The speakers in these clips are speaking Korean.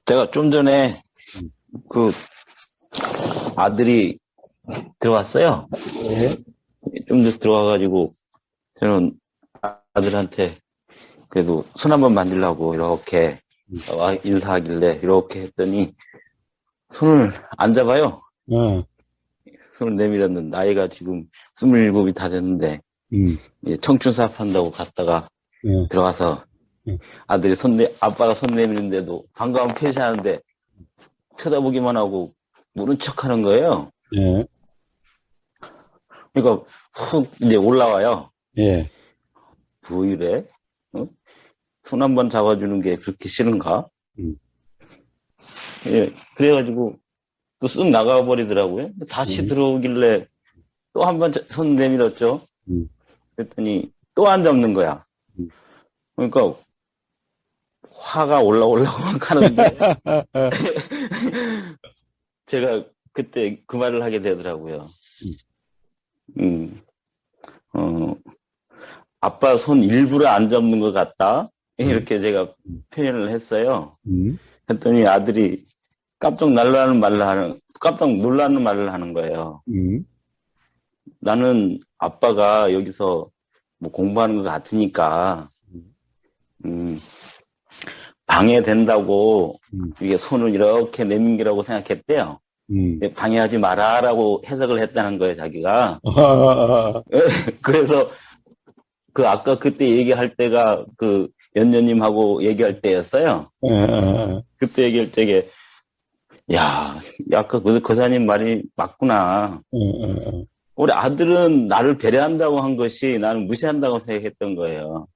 제가 좀 전에 그 아들이 들어왔어요. 예, 좀 전에 들어와가지고 저는 아들한테 그래도 손 한번 만지려고 이렇게 인사하길래 이렇게 했더니 손을 안 잡아요. 어, 손을 내밀었는데 나이가 지금 27이 다 됐는데 음, 청춘 사업한다고 갔다가 예, 들어가서 예, 아들이 아빠가 손 내미는데도 반가움 표시하는데 쳐다보기만 하고 모른 척 하는 거예요. 예, 그러니까 훅 이제 올라와요. 예, 뭐 이래? 어? 손 한번 잡아주는 게 그렇게 싫은가? 음, 예, 그래가지고 또 쓱 나가 버리더라고요. 다시 음, 들어오길래 또 한 번 손 내밀었죠. 음, 그랬더니 또 안 잡는 거야. 음. 그러니까 화가 올라오려고 하는데 제가 그때 그 말을 하게 되더라고요. 음, 어, 아빠 손 일부러 안 잡는 것 같다. 음, 이렇게 제가 표현을 했어요. 음, 했더니 아들이 깜짝 놀라는 말을 하는 거예요. 음, 나는 아빠가 여기서 뭐 공부하는 것 같으니까, 음, 방해된다고 음, 이게 손을 이렇게 내민기라고 생각했대요. 음. 방해하지 마라라고 해석을 했다는 거예요, 자기가. 아, 그래서 그 아까 그때 얘기할 때가 그 연녀님하고 얘기할 때였어요. 예, 예, 그때 얘기할 적에 야, 아까 그 거사님 말이 맞구나. 예, 예, 우리 아들은 나를 배려한다고 한 것이 나는 무시한다고 생각했던 거예요.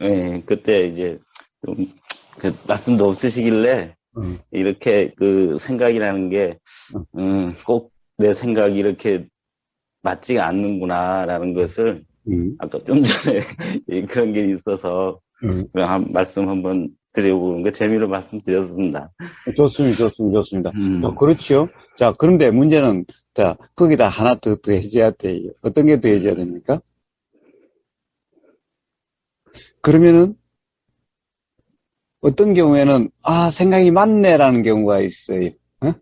예, 그때 이제 좀 그 말씀도 없으시길래 이렇게 그 생각이라는 게, 꼭 내 생각이 이렇게 맞지가 않는구나라는 것을 아까 좀 전에 그런 게 있어서 그냥 말씀 한번 드리고 그 재미로 말씀드렸습니다. 좋습니다, 좋습니다, 좋습니다. 자, 음, 그렇지요. 자, 그런데 문제는, 자, 거기다 하나 더 해줘야 돼요. 어떤 게 더 해줘야 됩니까? 그러면은, 어떤 경우에는, 아, 생각이 맞네라는 경우가 있어요. 어?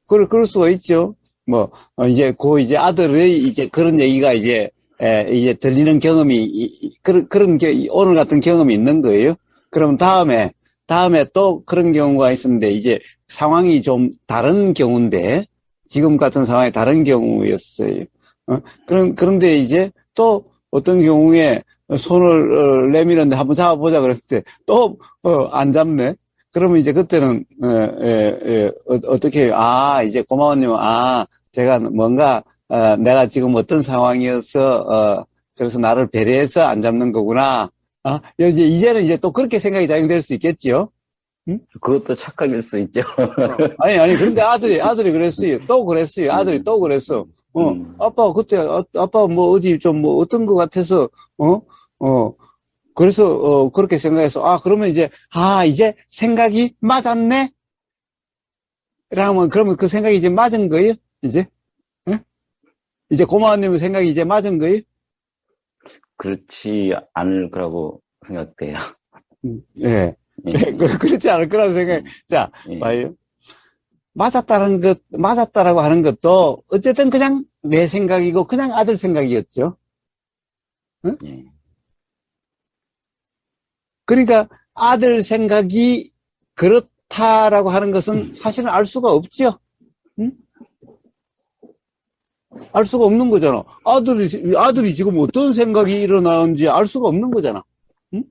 그럴 수가 있죠. 뭐, 이제 아들의 이제 그런 얘기가 이제 들리는 경험이, 오늘 같은 경험이 있는 거예요. 그럼 다음에 또 그런 경우가 있었는데, 이제 상황이 좀 다른 경우인데, 지금 같은 상황이 다른 경우였어요. 그런데 이제 또 어떤 경우에 손을 내밀었는데 한번 잡아보자 그랬을 때, 안 잡네? 그러면 이제 그때는 어떻게 해요? 아, 이제 고마워님, 제가 뭔가 내가 지금 어떤 상황이어서 그래서 나를 배려해서 안 잡는 거구나. 이제는 이제 또 그렇게 생각이 작용될 수 있겠지요. 응? 그것도 착각일 수 있죠. 아니, 그런데 아들이 그랬어요. 또 그랬어요. 아들이 또 그랬어. 아빠, 그때, 아빠 뭐 어디 좀 뭐 어떤 것 같아서, 어, 어, 그래서, 그렇게 생각해서, 그러면 이제 생각이 맞았네? 그러면 그 생각이 이제 맞은 거예요? 이제? 응? 이제 고마워님 생각이 이제 맞은 거예요? 그렇지 않을 거라고 생각돼요. 예. 예, 그렇지 않을 거라고 생각해. 예, 자, 예, 봐요. 맞았다라고 하는 것도, 어쨌든 그냥 내 생각이고, 그냥 아들 생각이었죠. 응? 예. 그러니까 아들 생각이 그렇다라고 하는 것은 사실은 알 수가 없죠. 응? 알 수가 없는 거잖아. 아들이 지금 어떤 생각이 일어나는지 알 수가 없는 거잖아. 응?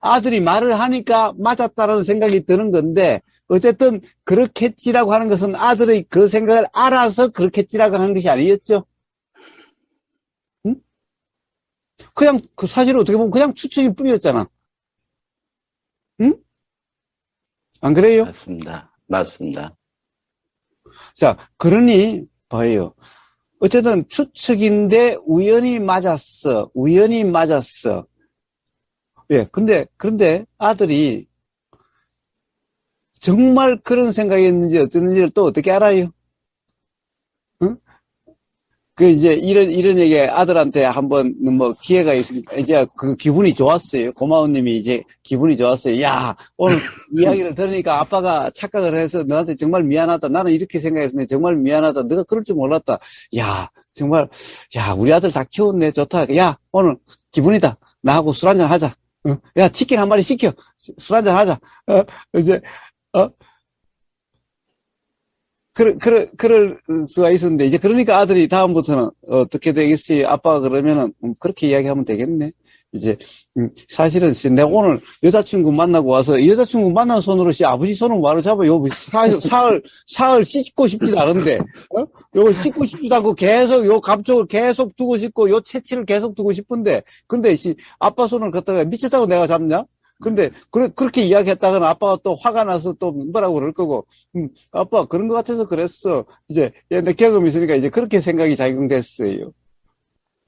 아들이 말을 하니까 맞았다라는 생각이 드는 건데, 어쨌든 그렇겠지라고 하는 것은 아들의 그 생각을 알아서 그렇겠지라고 하는 것이 아니었죠. 응? 그냥, 그 사실 어떻게 보면 그냥 추측일 뿐이었잖아. 응? 안 그래요? 맞습니다. 맞습니다. 자, 그러니, 봐요. 어쨌든 추측인데 우연히 맞았어. 우연히 맞았어. 예, 그런데 아들이 정말 그런 생각이었는지 어땠는지를 또 어떻게 알아요? 응? 이제 이런 얘기 아들한테 한번 뭐 기회가 있으니까 이제 그 기분이 좋았어요. 고마운님이 이제 기분이 좋았어요. 야, 오늘 이야기를 들으니까 아빠가 착각을 해서 너한테 정말 미안하다. 나는 이렇게 생각했는데 정말 미안하다. 너가 그럴 줄 몰랐다. 야, 정말, 야, 우리 아들 다 키웠네. 좋다. 야, 오늘 기분이다. 나하고 술 한잔 하자. 야, 치킨 한 마리 시켜. 술 한잔 하자. 이제, 그럴 수가 있었는데, 이제 그러니까 아들이 다음부터는 어떻게 되겠어요? 아빠가 그러면은, 그렇게 이야기하면 되겠네. 이제, 사실은 내가 오늘 여자친구 만나고 와서 여자친구 만난 손으로 아버지 손을 바로 잡아. 요 사흘 씻고 싶지도 않은데, 요거 씻고 싶지도 않고 계속 요 감촉을 계속 두고 싶고, 요 채취를 계속 두고 싶은데, 근데 아빠 손을 갖다가 미쳤다고 내가 잡냐? 근데 그렇게 이야기했다가는 아빠가 또 화가 나서 또 뭐라고 그럴 거고, 아빠 그런 것 같아서 그랬어. 이제 내 경험이 있으니까 이제 그렇게 생각이 작용됐어요.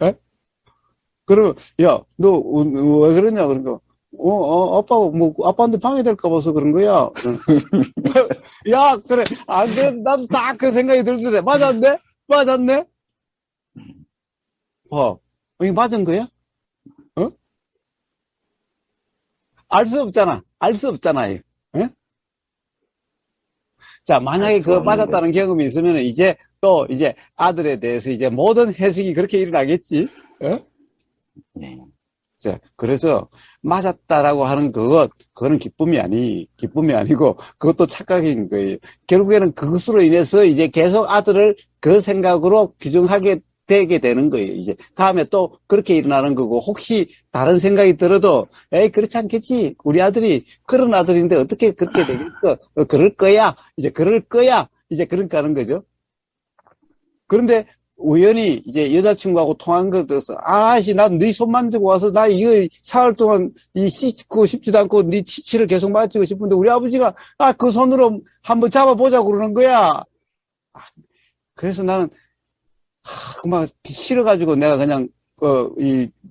에? 그러면 야, 너 왜 그러냐 그러니까 아빠가 뭐 아빠한테 방해될까 봐서 그런 거야. 야, 그래 안 돼. 나도 딱 그 생각이 들던데 맞았네? 맞았네? 이게 맞은 거야? 알 수 없잖아. 알 수 없잖아요. 예? 자, 만약에 그거 맞았다는 경험이 있으면 이제 또 이제 아들에 대해서 이제 모든 해석이 그렇게 일어나겠지. 네. 자, 그래서 맞았다라고 하는 그거는 기쁨이 아니고 그것도 착각인 거예요. 결국에는 그것으로 인해서 이제 계속 아들을 그 생각으로 규정하게 되게 되는 거예요. 이제 다음에 또 그렇게 일어나는 거고, 혹시 다른 생각이 들어도 에이 그렇지 않겠지. 우리 아들이 그런 아들인데 어떻게 그렇게 되겠어. 그럴 거야. 이제 그러니까 하는 거죠. 그런데 우연히 이제 여자친구하고 통한 걸 들어서 아씨 난 네 손 만지고 와서 나 이거 사흘 동안 씻고 싶지도 않고 네 치치를 계속 만지고 싶은데 우리 아버지가 그 손으로 한번 잡아보자고 그러는 거야. 그래서 나는 막 싫어가지고 내가 그냥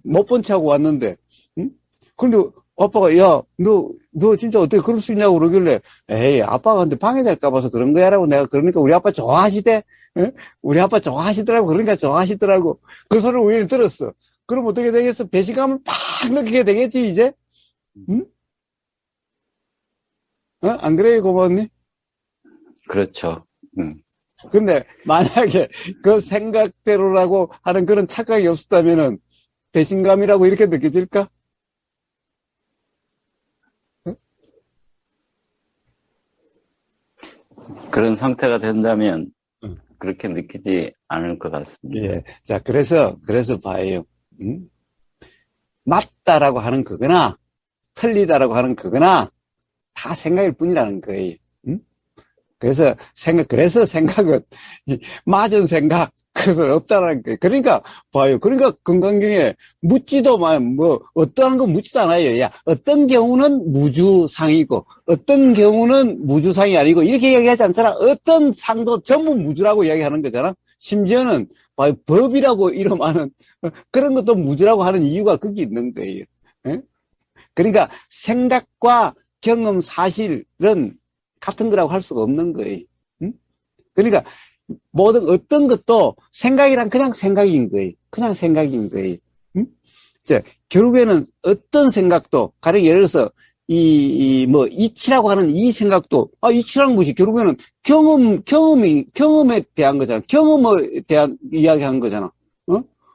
못 본 체 하고 왔는데, 응? 근데 아빠가 야 너 진짜 어떻게 그럴 수 있냐고 그러길래, 에이 아빠가 근데 방해될까 봐서 그런 거야라고 내가 그러니까 우리 아빠 좋아하시대. 응? 우리 아빠 좋아하시더라고. 그러니까 좋아하시더라고. 그 소리를 우연히 들었어. 그럼 어떻게 되겠어? 배신감을 팍 느끼게 되겠지 이제. 응? 안 그래요 고모님? 그렇죠. 응. 근데 만약에 그 생각대로라고 하는 그런 착각이 없었다면은 배신감이라고 이렇게 느껴질까? 그런 상태가 된다면 그렇게 느끼지 않을 것 같습니다. 예. 자, 그래서 봐요. 맞다라고 하는 그거나 틀리다라고 하는 그거나 다 생각일 뿐이라는 거예요. 그래서 생각은 맞은 생각 그것은 없다라는 거예요. 그러니까 봐요. 그러니까 건강경에 묻지도 뭐 어떠한 건 묻지도 않아요. 야, 어떤 경우는 무주상이고 어떤 경우는 무주상이 아니고 이렇게 이야기하지 않잖아. 어떤 상도 전부 무주라고 이야기하는 거잖아. 심지어는 봐요. 법이라고 이름하는 그런 것도 무주라고 하는 이유가 거기 있는 거예요. 에? 그러니까 생각과 경험 사실은 같은 거라고 할 수가 없는 거예요. 응? 그러니까 모든 어떤 것도 생각이란 그냥 생각인 거예요. 그냥 생각인 거예요. 응? 자, 결국에는 어떤 생각도 가령 예를 들어서 뭐 이치라고 하는 이 생각도 이치라는 것이 결국에는 경험에 대한 거잖아. 경험에 대한 이야기하는 거잖아.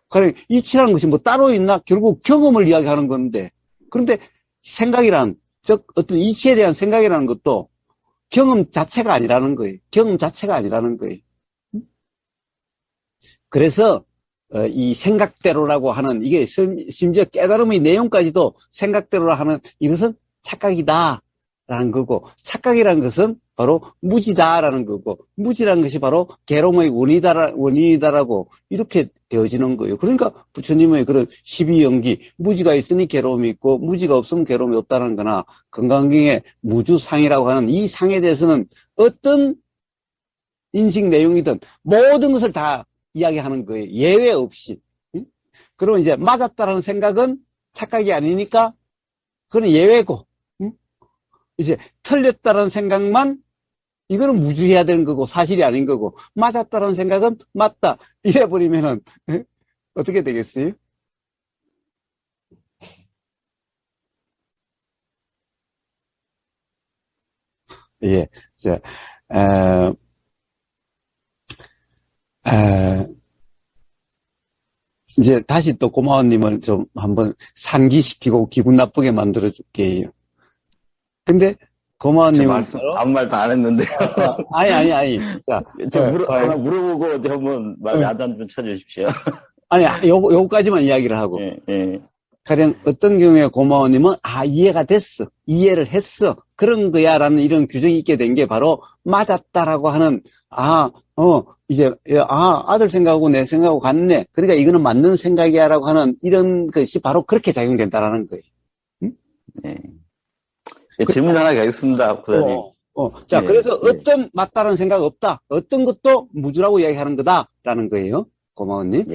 가령 이치라는 것이 뭐 따로 있나? 결국 경험을 이야기하는 건데. 그런데 생각이란 즉 어떤 이치에 대한 생각이라는 것도 경험 자체가 아니라는 거예요. 경험 자체가 아니라는 거예요. 그래서 이 생각대로라고 하는 이게 심지어 깨달음의 내용까지도 생각대로라 하는 이것은 착각이다라는 거고 착각이라는 것은 바로 무지다라는 거고 무지라는 것이 바로 괴로움의 원인이다라고 이렇게 되어지는 거예요. 그러니까 부처님의 그런 12연기 무지가 있으니 괴로움이 있고 무지가 없으면 괴로움이 없다는 거나 건강경의 무주상이라고 하는 이 상에 대해서는 어떤 인식 내용이든 모든 것을 다 이야기하는 거예요. 예외 없이. 그러면 이제 맞았다라는 생각은 착각이 아니니까 그건 예외고 이제 틀렸다라는 생각만 이거는 무주해야 되는 거고 사실이 아닌 거고 맞았다는 생각은 맞다 이래버리면은 어떻게 되겠어요? 예, 자, 어, 이제 다시 또 고마워님을 좀 한번 상기시키고 기분 나쁘게 만들어 줄게요. 근데 고마워님은 아무 말도 안 했는데요. 아니. 자, 하나 물어보고 한번 야단 좀 쳐주십시오. 아니, 요거까지만 이야기를 하고. 예. 가령 어떤 경우에 고마워님은 이해가 됐어, 이해를 했어, 그런 거야라는 이런 규정이 있게 된 게 바로 맞았다라고 하는 이제 아들 생각하고 내 생각하고 같네, 그러니까 이거는 맞는 생각이야라고 하는 이런 것이 바로 그렇게 작용된다라는 거예요. 응? 네. 질문 하나 가겠습니다, 부장님. 자, 그래서 어떤 맞다라는 생각 없다, 어떤 것도 무주라고 이야기하는 거다라는 거예요. 고마워님.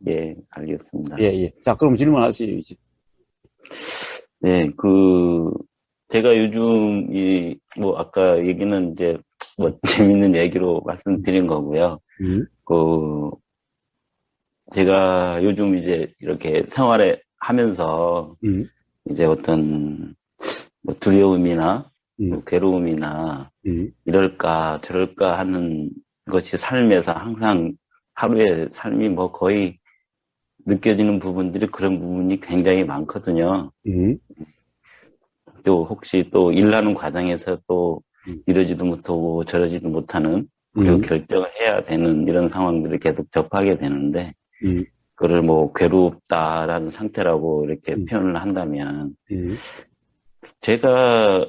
예, 알겠습니다. 예. 자, 그럼 질문하세요, 이제. 네, 제가 요즘, 아까 얘기는 이제, 재밌는 얘기로 말씀드린 거고요. 제가 요즘 이제 이렇게 생활에 하면서, 이제 어떤, 두려움이나, 괴로움이나, 이럴까, 저럴까 하는 것이 삶에서 항상 하루의 삶이 거의 느껴지는 부분들이 그런 부분이 굉장히 많거든요. 또 혹시 또 일하는 과정에서 또 이러지도 못하고 저러지도 못하는 그리고 결정을 해야 되는 이런 상황들을 계속 접하게 되는데 그걸 괴롭다라는 상태라고 이렇게 표현을 한다면 제가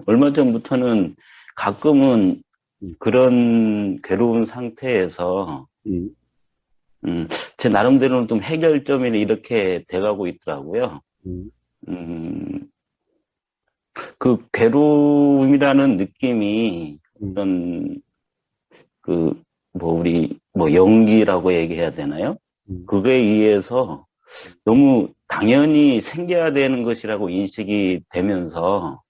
얼마 전부터는 가끔은 그런 괴로운 상태에서, 제 나름대로는 좀 해결점이 이렇게 돼가고 있더라고요. 그 괴로움이라는 느낌이 어떤, 연기라고 얘기해야 되나요? 그거에 의해서 너무 당연히 생겨야 되는 것이라고 인식이 되면서,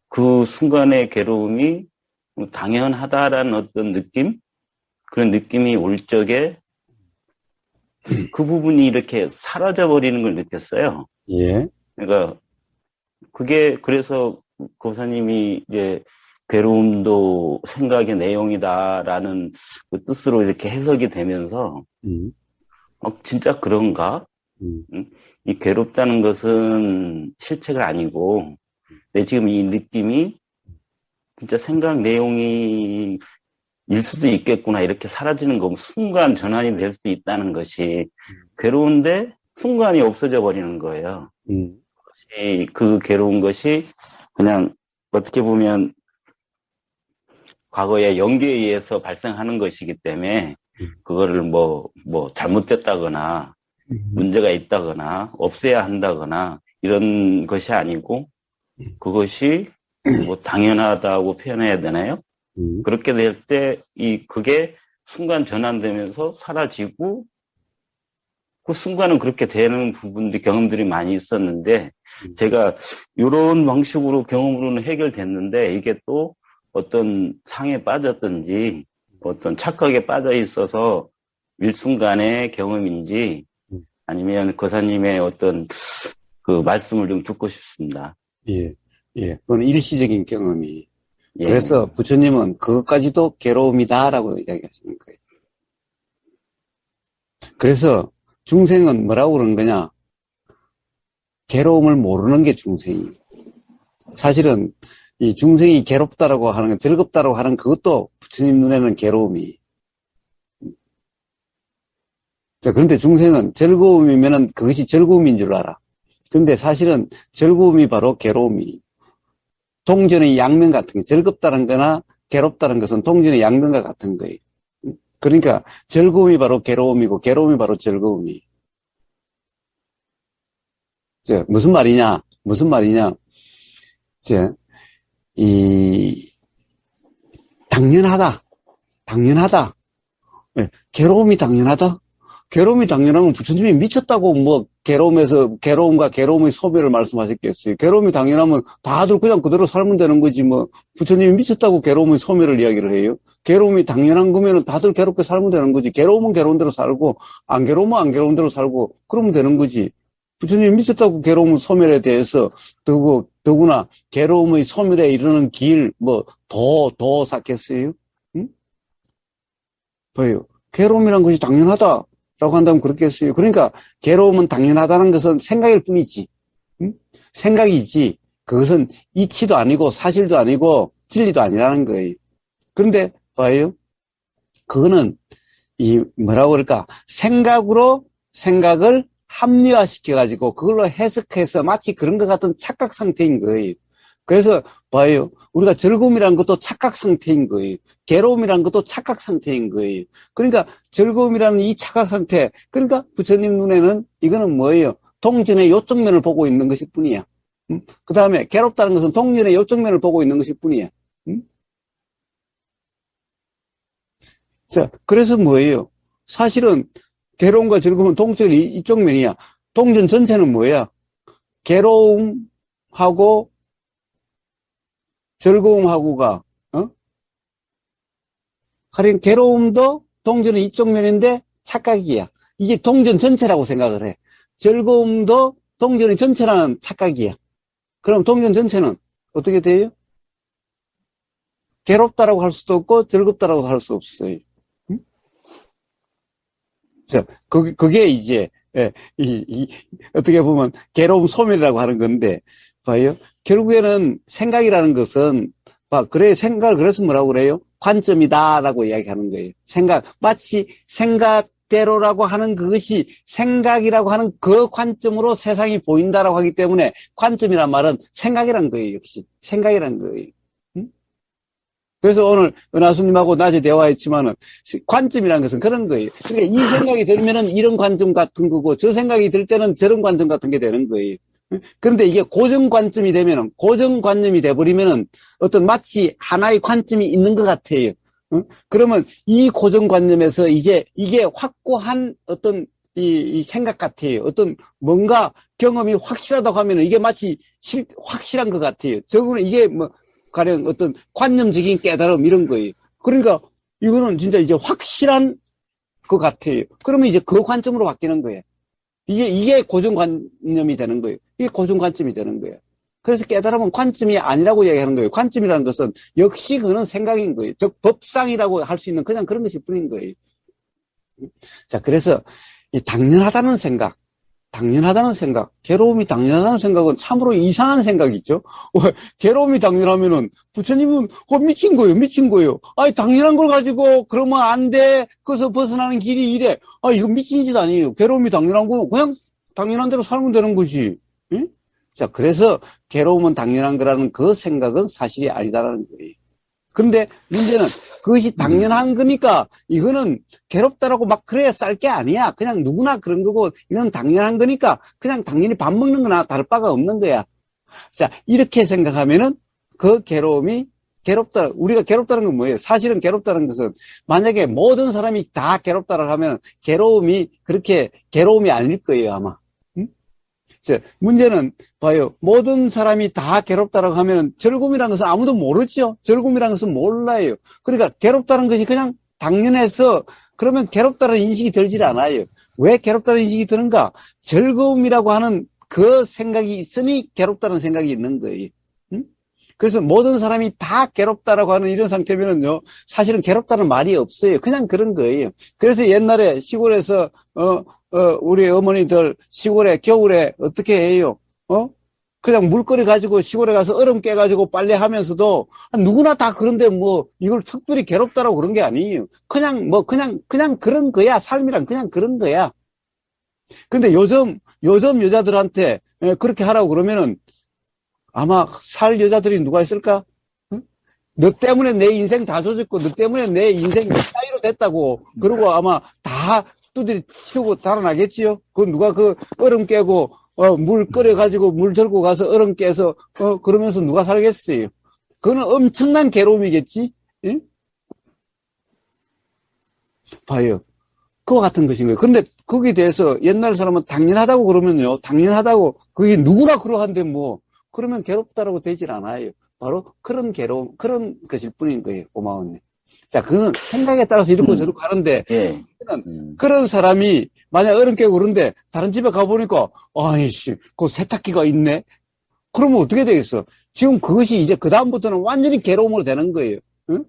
그 순간의 괴로움이 당연하다라는 어떤 느낌? 그런 느낌이 올 적에 그 부분이 이렇게 사라져버리는 걸 느꼈어요. 예. 그러니까 그래서 고사님이 이제 괴로움도 생각의 내용이다라는 그 뜻으로 이렇게 해석이 되면서 진짜 그런가? 이 괴롭다는 것은 실체가 아니고 내 지금 이 느낌이 진짜 생각 내용이 일 수도 있겠구나 이렇게 사라지는 거 순간 전환이 될 수 있다는 것이 괴로운데 순간이 없어져 버리는 거예요. 그 괴로운 것이 그냥 어떻게 보면 과거의 연기에 의해서 발생하는 것이기 때문에 그거를 잘못됐다거나 문제가 있다거나 없애야 한다거나 이런 것이 아니고 그것이 당연하다고 표현해야 되나요? 그렇게 될 때 그게 순간 전환되면서 사라지고 그 순간은 그렇게 되는 경험들이 많이 있었는데 제가 이런 방식으로 경험으로는 해결됐는데 이게 또 어떤 상에 빠졌든지 어떤 착각에 빠져 있어서 일순간의 경험인지 아니면 거사님의 어떤 그 말씀을 좀 듣고 싶습니다. 예. 그건 일시적인 경험이. 예. 그래서 부처님은 그것까지도 괴로움이다라고 이야기하시는 거예요. 그래서 중생은 뭐라고 그러는 거냐? 괴로움을 모르는 게 중생이에요. 사실은 이 중생이 괴롭다라고 하는 건, 즐겁다라고 하는 그것도 부처님 눈에는 괴로움이. 자, 그런데 중생은 즐거움이면은 그것이 즐거움인 줄 알아. 그런데 사실은 즐거움이 바로 괴로움이. 동전의 양면 같은 게, 즐겁다는 거나 괴롭다는 것은 동전의 양면과 같은 거예요. 그러니까 즐거움이 바로 괴로움이고 괴로움이 바로 즐거움이. 무슨 말이냐? 당연하다. 괴로움이 당연하다? 괴로움이 당연하면 부처님이 미쳤다고 뭐 괴로움과 괴로움의 소멸을 말씀하셨겠어요. 괴로움이 당연하면 다들 그냥 그대로 살면 되는 거지 뭐 부처님이 미쳤다고 괴로움의 소멸을 이야기를 해요. 괴로움이 당연한 거면은 다들 괴롭게 살면 되는 거지. 괴로우면 괴로운 대로 살고 안 괴로우면 안 괴로운 대로 살고 그러면 되는 거지. 부처님이 미쳤다고 괴로움 소멸에 대해서 더구나 괴로움의 소멸에 이르는 길 뭐 더 쌓겠어요? 응? 봐요. 괴로움이란 것이 당연하다. 라고 한다면 그렇게 했어요. 그러니까 괴로움은 당연하다는 것은 생각일 뿐이지. 응? 생각이지. 그것은 이치도 아니고 사실도 아니고 진리도 아니라는 거예요. 그런데 봐요. 그거는 뭐라고 그럴까? 생각으로 생각을 합리화시켜가지고 그걸로 해석해서 마치 그런 것 같은 착각 상태인 거예요. 그래서 봐요. 우리가 즐거움이라는 것도 착각 상태인 거예요. 괴로움이라는 것도 착각 상태인 거예요. 그러니까 즐거움이라는 이 착각 상태, 그러니까 부처님 눈에는 이거는 뭐예요? 동전의 요쪽 면을 보고 있는 것일 뿐이야. 그 다음에 괴롭다는 것은 동전의 요쪽 면을 보고 있는 것일 뿐이야. 자, 그래서 뭐예요? 사실은 괴로움과 즐거움은 동전이 이쪽 면이야. 동전 전체는 뭐야? 괴로움하고 즐거움하고가, 가령 괴로움도 동전은 이쪽 면인데 착각이야. 이게 동전 전체라고 생각을 해. 즐거움도 동전의 전체라는 착각이야. 그럼 동전 전체는 어떻게 돼요? 괴롭다라고 할 수도 없고 즐겁다라고 할 수 없어요. 자, 그게 이제, 어떻게 보면 괴로움 소멸이라고 하는 건데, 봐요. 결국에는 생각이라는 것은, 생각을 그래서 뭐라고 그래요? 관점이다라고 이야기하는 거예요. 마치 생각대로라고 하는 그것이 생각이라고 하는 그 관점으로 세상이 보인다라고 하기 때문에 관점이란 말은 생각이란 거예요, 역시. 생각이란 거예요. 그래서 오늘 은하수님하고 낮에 대화했지만은 관점이라는 것은 그런 거예요. 그러니까 이 생각이 들면은 이런 관점 같은 거고 저 생각이 들 때는 저런 관점 같은 게 되는 거예요. 그런데 이게 고정관점이 되면은 고정관념이 돼버리면은 어떤 마치 하나의 관점이 있는 것 같아요. 그러면 이 고정관념에서 이제 이게 확고한 어떤 이 생각 같아요. 어떤 뭔가 경험이 확실하다고 하면은 이게 마치 확실한 것 같아요. 저거는 이게 뭐 가령 어떤 관념적인 깨달음 이런 거예요. 그러니까 이거는 진짜 이제 확실한 것 같아요. 그러면 이제 그 관점으로 바뀌는 거예요. 이게 고정관념이 되는 거예요. 이게 고정관점이 되는 거예요. 그래서 깨달음은 관점이 아니라고 얘기하는 거예요. 관점이라는 것은 역시 그는 생각인 거예요. 즉 법상이라고 할 수 있는 그냥 그런 것일 뿐인 거예요. 자, 그래서 이 당연하다는 생각, 괴로움이 당연하다는 생각은 참으로 이상한 생각이죠. 괴로움이 당연하면은 부처님은 미친 거예요. 아니 당연한 걸 가지고 그러면 안 돼. 그래서 벗어나는 길이 이래. 이거 미친 짓 아니에요. 괴로움이 당연한 거 그냥 당연한 대로 살면 되는 거지. 응? 자, 그래서 괴로움은 당연한 거라는 그 생각은 사실이 아니다라는 거예요. 근데 문제는 그것이 당연한 거니까 이거는 괴롭다라고 막 그래야 쌀 게 아니야. 그냥 누구나 그런 거고 이건 당연한 거니까 그냥 당연히 밥 먹는 거나 다를 바가 없는 거야. 자, 이렇게 생각하면은 그 괴로움이 괴롭다. 우리가 괴롭다는 건 뭐예요? 사실은 괴롭다는 것은 만약에 모든 사람이 다 괴롭다라고 하면 괴로움이 그렇게 괴로움이 아닐 거예요, 아마. 문제는 봐요. 모든 사람이 다 괴롭다라고 하면 즐거움이라는 것은 아무도 모르죠. 즐거움이라는 것은 몰라요. 그러니까 괴롭다는 것이 그냥 당연해서 그러면 괴롭다는 인식이 들질 않아요. 왜 괴롭다는 인식이 드는가? 즐거움이라고 하는 그 생각이 있으니 괴롭다는 생각이 있는 거예요. 그래서 모든 사람이 다 괴롭다라고 하는 이런 상태면은요, 사실은 괴롭다는 말이 없어요. 그냥 그런 거예요. 그래서 옛날에 시골에서, 우리 어머니들 시골에 겨울에 어떻게 해요? 그냥 물거리 가지고 시골에 가서 얼음 깨가지고 빨래하면서도 누구나 다 그런데 뭐 이걸 특별히 괴롭다라고 그런 게 아니에요. 그냥 그런 거야. 삶이란 그냥 그런 거야. 근데 요즘 여자들한테 그렇게 하라고 그러면은 아마 살 여자들이 누가 있을까? 응? 너 때문에 내 인생 다 조졌고 너 때문에 내 인생 따위로 됐다고 그러고 아마 다 두드리 치우고 달아나겠지요. 누가 그 얼음 깨고 물 끓여가지고 물 들고 가서 얼음 깨서 그러면서 누가 살겠어요. 그거는 엄청난 괴로움이겠지. 응? 봐요. 그와 같은 것인 거예요. 그런데 거기에 대해서 옛날 사람은 당연하다고 그러면요. 당연하다고, 그게 누구나 그러한데 뭐, 그러면 괴롭다라고 되질 않아요. 바로 그런 괴로움, 그런 것일 뿐인 거예요. 고마웠네. 자, 그건 생각에 따라서 이렇고 저렇고 하는데, 예. 그런 사람이 만약 얼음 깨고 그런데 다른 집에 가보니까, 아이씨, 그 세탁기가 있네? 그러면 어떻게 되겠어? 지금 그것이 이제 그다음부터는 완전히 괴로움으로 되는 거예요. 응?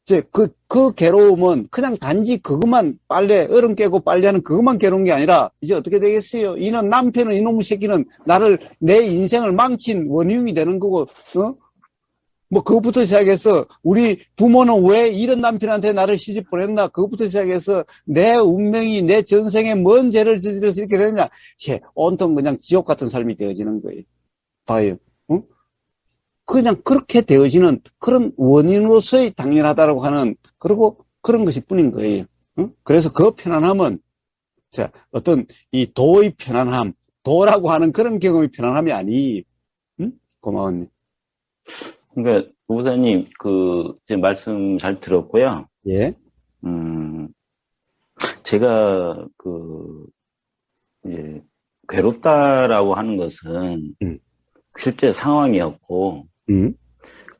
이제 그 괴로움은 그냥 단지 그것만 얼음 깨고 빨래하는 그것만 괴로운 게 아니라 이제 어떻게 되겠어요? 이는 남편은 이놈의 새끼는 내 인생을 망친 원흉이 되는 거고, 뭐 그것부터 시작해서 우리 부모는 왜 이런 남편한테 나를 시집 보냈나? 그것부터 시작해서 내 운명이 내 전생에 뭔 죄를 저질러서 이렇게 되느냐? 온통 그냥 지옥 같은 삶이 되어지는 거예요. 봐요. 그냥 그렇게 되어지는 그런 원인으로서의 당연하다라고 하는, 그리고 그런 것이 뿐인 거예요. 그래서 그 편안함은, 자, 어떤 이 도의 편안함, 도라고 하는 그런 경험이 편안함이 아니, 고마웠네. 그러니까, 부사님, 제 말씀 잘 들었고요. 예. 제가, 이제, 괴롭다라고 하는 것은, 실제 상황이었고,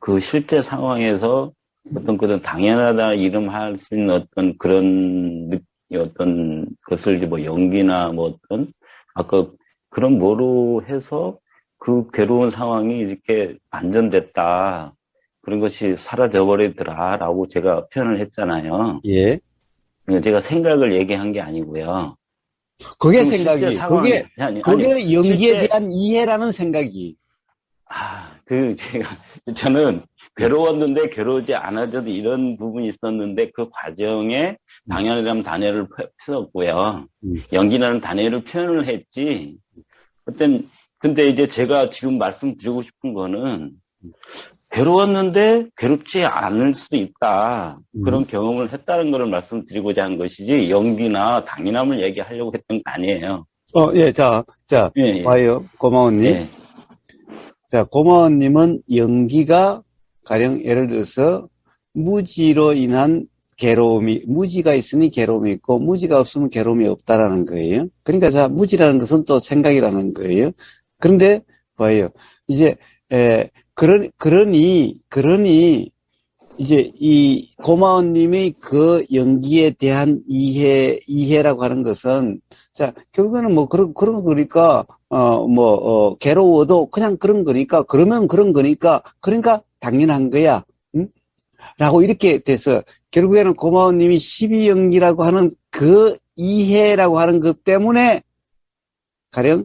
그 실제 상황에서 어떤 당연하다 이름할 수 있는 어떤 어떤 것을 뭐 연기나 뭐 아까 그런 뭐로 해서 그 괴로운 상황이 이렇게 반전됐다. 그런 것이 사라져버리더라라고 제가 표현을 했잖아요. 예. 제가 생각을 얘기한 게 아니고요. 그게 생각이, 그게 연기에 대한 이해라는 생각이. 저는 괴로웠는데 괴로우지 않아져도 이런 부분이 있었는데 그 과정에 당연이라는 단어를 썼고요. 연기라는 단어를 표현을 했지. 근데 이제 제가 지금 말씀드리고 싶은 거는 괴로웠는데 괴롭지 않을 수도 있다. 그런 경험을 했다는 것을 말씀드리고자 한 것이지 연기나 당연함을 얘기하려고 했던 거 아니에요. 예, 예. 봐요. 고마워님. 예. 자, 고마워님은 연기가 가령 예를 들어서 무지로 인한 괴로움이, 무지가 있으니 괴로움이 있고 무지가 없으면 괴로움이 없다라는 거예요. 그러니까 자, 무지라는 것은 또 생각이라는 거예요. 그런데 봐요. 이제 그러니 이제 이 고마워님의 그 연기에 대한 이해라고 하는 것은, 자, 결국에는 뭐 그런 거니까 괴로워도 그냥 그런 거니까, 그러면 그런 거니까, 그러니까 당연한 거야. 응? 라고 이렇게 돼서, 결국에는 고마워님이 12연기라고 하는 그 이해라고 하는 것 때문에, 가령,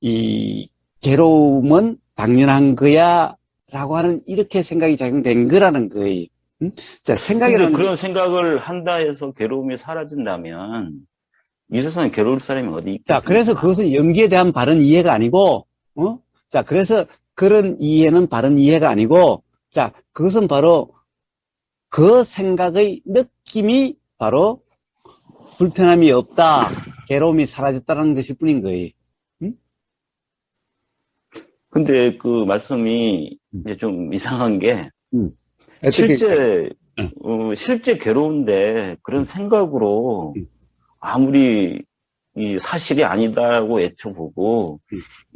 이 괴로움은 당연한 거야. 라고 하는, 이렇게 생각이 작용된 거라는 거예요. 응? 자, 그런 생각을 한다 해서 괴로움이 사라진다면, 이 세상에 괴로울 사람이 어디 있겠습니까? 자, 그래서 그것은 연기에 대한 바른 이해가 아니고, 자, 그래서 그런 이해는 바른 이해가 아니고, 자, 그것은 바로 그 생각의 느낌이 바로 불편함이 없다, 괴로움이 사라졌다는 것일 뿐인 거예요. 근데 그 말씀이 이제 좀 이상한 게, 실제 괴로운데 그런 생각으로 아무리 이 사실이 아니다라고 외쳐보고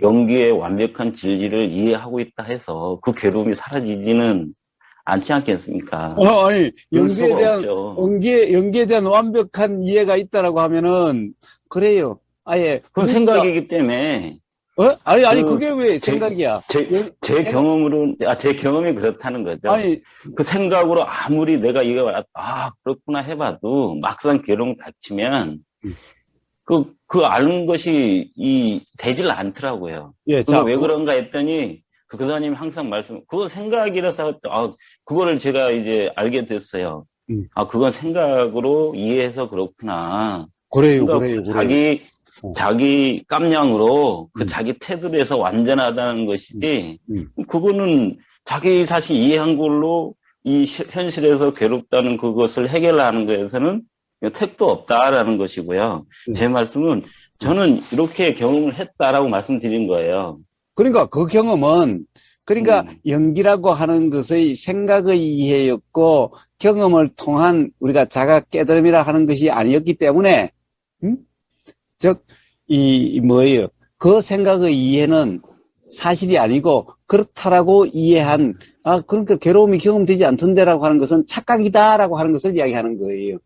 연기의 완벽한 진리를 이해하고 있다 해서 그 괴로움이 사라지지는 않지 않겠습니까? 아니, 연기에 대한 완벽한 이해가 있다라고 하면은, 그래요. 아예. 그건 생각이기 때문에. 아니, 그게 왜 생각이야? 제 경험이 그렇다는 거죠. 아니, 그 생각으로 아무리 내가 그렇구나 해봐도 막상 괴로움 닥치면, 그 아는 것이 되질 않더라고요. 예, 왜 그런가 했더니, 그 교사님이 항상 그건 생각이라서, 그거를 제가 이제 알게 됐어요. 그건 생각으로 이해해서 그렇구나. 그래요. 자기 깜냥으로 자기 태도로 해서 완전하다는 것이지, 그거는 자기 사실 이해한 걸로 이 현실에서 괴롭다는 그것을 해결하는 것에서는 택도 없다라는 것이고요. 제 말씀은 저는 이렇게 경험을 했다라고 말씀드린 거예요. 그러니까 그 경험은, 연기라고 하는 것의 생각의 이해였고, 경험을 통한 우리가 자각 깨달음이라 하는 것이 아니었기 때문에, 즉, 뭐예요? 그 생각의 이해는 사실이 아니고, 그렇다라고 이해한, 그러니까 괴로움이 경험되지 않던데라고 하는 것은 착각이다라고 하는 것을 이야기하는 거예요.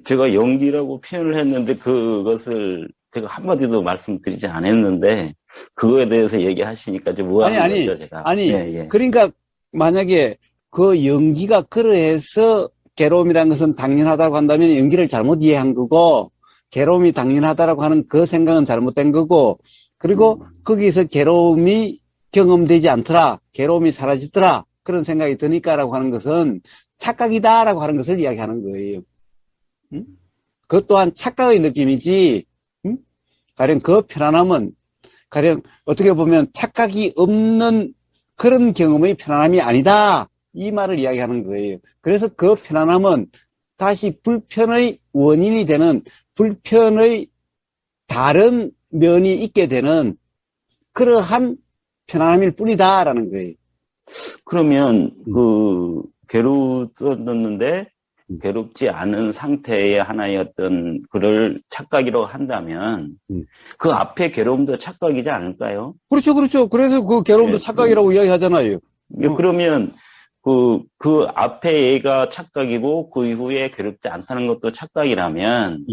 제가 연기라고 표현을 했는데, 그것을 제가 한마디도 말씀드리지 않았는데, 그거에 대해서 얘기하시니까 좀 의아한 거죠, 제가. 예. 그러니까, 만약에 그 연기가 그러해서 괴로움이라는 것은 당연하다고 한다면 연기를 잘못 이해한 거고, 괴로움이 당연하다라고 하는 그 생각은 잘못된 거고, 그리고 거기서 괴로움이 경험되지 않더라, 괴로움이 사라지더라, 그런 생각이 드니까라고 하는 것은 착각이다라고 하는 것을 이야기하는 거예요. 그것 또한 착각의 느낌이지, 가령 그 편안함은, 가령 어떻게 보면 착각이 없는 그런 경험의 편안함이 아니다, 이 말을 이야기하는 거예요. 그래서 그 편안함은 다시 불편의 원인이 되는, 불편의 다른 면이 있게 되는 그러한 편안함일 뿐이다라는 거예요. 그러면 괴로웠는데 괴롭지 않은 상태의 하나의 어떤 그를 착각이라고 한다면 그 앞에 괴로움도 착각이지 않을까요? 그렇죠. 그래서 그 괴로움도 착각이라고 이야기하잖아요. 그러면 그 앞에 얘가 착각이고 그 이후에 괴롭지 않다는 것도 착각이라면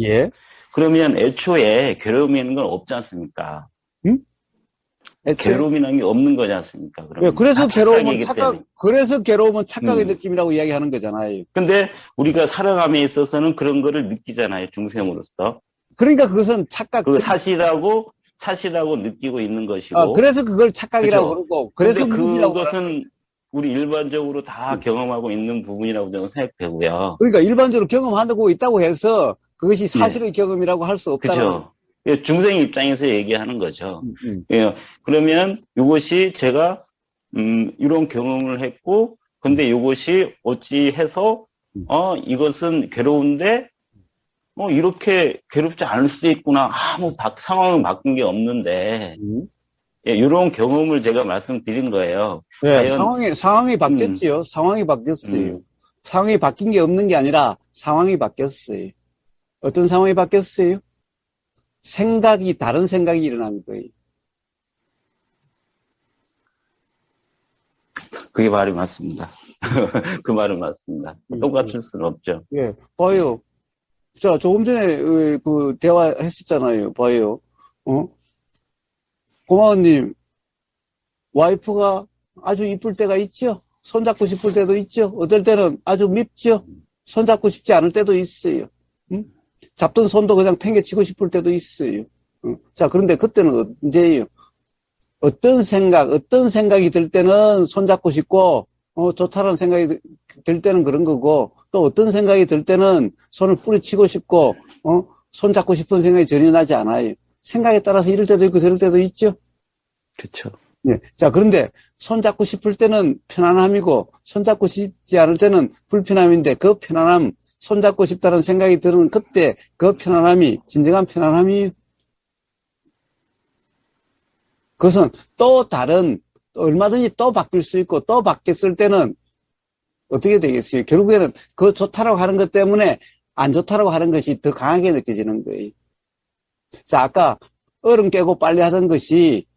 그러면 애초에 괴로움이라는 건 없지 않습니까? 괴로움이라는 게 없는 거지 않습니까? 그러면 그래서 괴로움은 착각의 느낌이라고 이야기하는 거잖아요. 근데 우리가 살아감에 있어서는 그런 거를 느끼잖아요, 중생으로서. 그러니까 그것은 착각. 그 사실하고 느끼고 있는 것이고. 그래서 그걸 착각이라고 그러고. 그래서 그것은 우리 일반적으로 다 경험하고 있는 부분이라고 저는 생각되고요. 그러니까 일반적으로 경험하고 있다고 해서 그것이 사실의 경험이라고 할 수 없다는 거죠. 중생 입장에서 얘기하는 거죠. 그러면 이것이 제가 이런 경험을 했고, 근데 이것이 어찌해서 이것은 괴로운데 이렇게 괴롭지 않을 수도 있구나. 아무 상황을 바꾼 게 없는데 이런 경험을 제가 말씀드린 거예요. 상황이 바뀌었지요. 상황이 바뀌었어요. 상황이 바뀐 게 없는 게 아니라 상황이 바뀌었어요. 어떤 상황이 바뀌었어요? 다른 생각이 일어난 거예요. 그게 말이 맞습니다. 그 말은 맞습니다. 똑같을 수는 없죠. 봐요. 자, 조금 전에 그 대화했었잖아요. 봐요. 고마워님, 와이프가 아주 이쁠 때가 있죠? 손잡고 싶을 때도 있죠? 어떨 때는 아주 밉죠? 손잡고 싶지 않을 때도 있어요. 잡던 손도 그냥 팽개치고 싶을 때도 있어요. 자, 그런데 그때는 언제예요? 어떤 생각이 들 때는 손잡고 싶고, 좋다라는 생각이 들 때는 그런 거고, 또 어떤 생각이 들 때는 손을 뿌리치고 싶고, 손잡고 싶은 생각이 전혀 나지 않아요. 생각에 따라서 이럴 때도 있고 저럴 때도 있죠? 그렇죠. 자, 그런데 손잡고 싶을 때는 편안함이고, 손잡고 싶지 않을 때는 불편함인데, 그 편안함, 손잡고 싶다는 생각이 드는 그때 그 편안함이 진정한 편안함이에요. 그것은 또 얼마든지 또 바뀔 수 있고, 또 바뀌었을 때는 어떻게 되겠어요? 결국에는 그 좋다라고 하는 것 때문에 안 좋다라고 하는 것이 더 강하게 느껴지는 거예요. 자, 아까 얼음 깨고 빨래 하던 것이,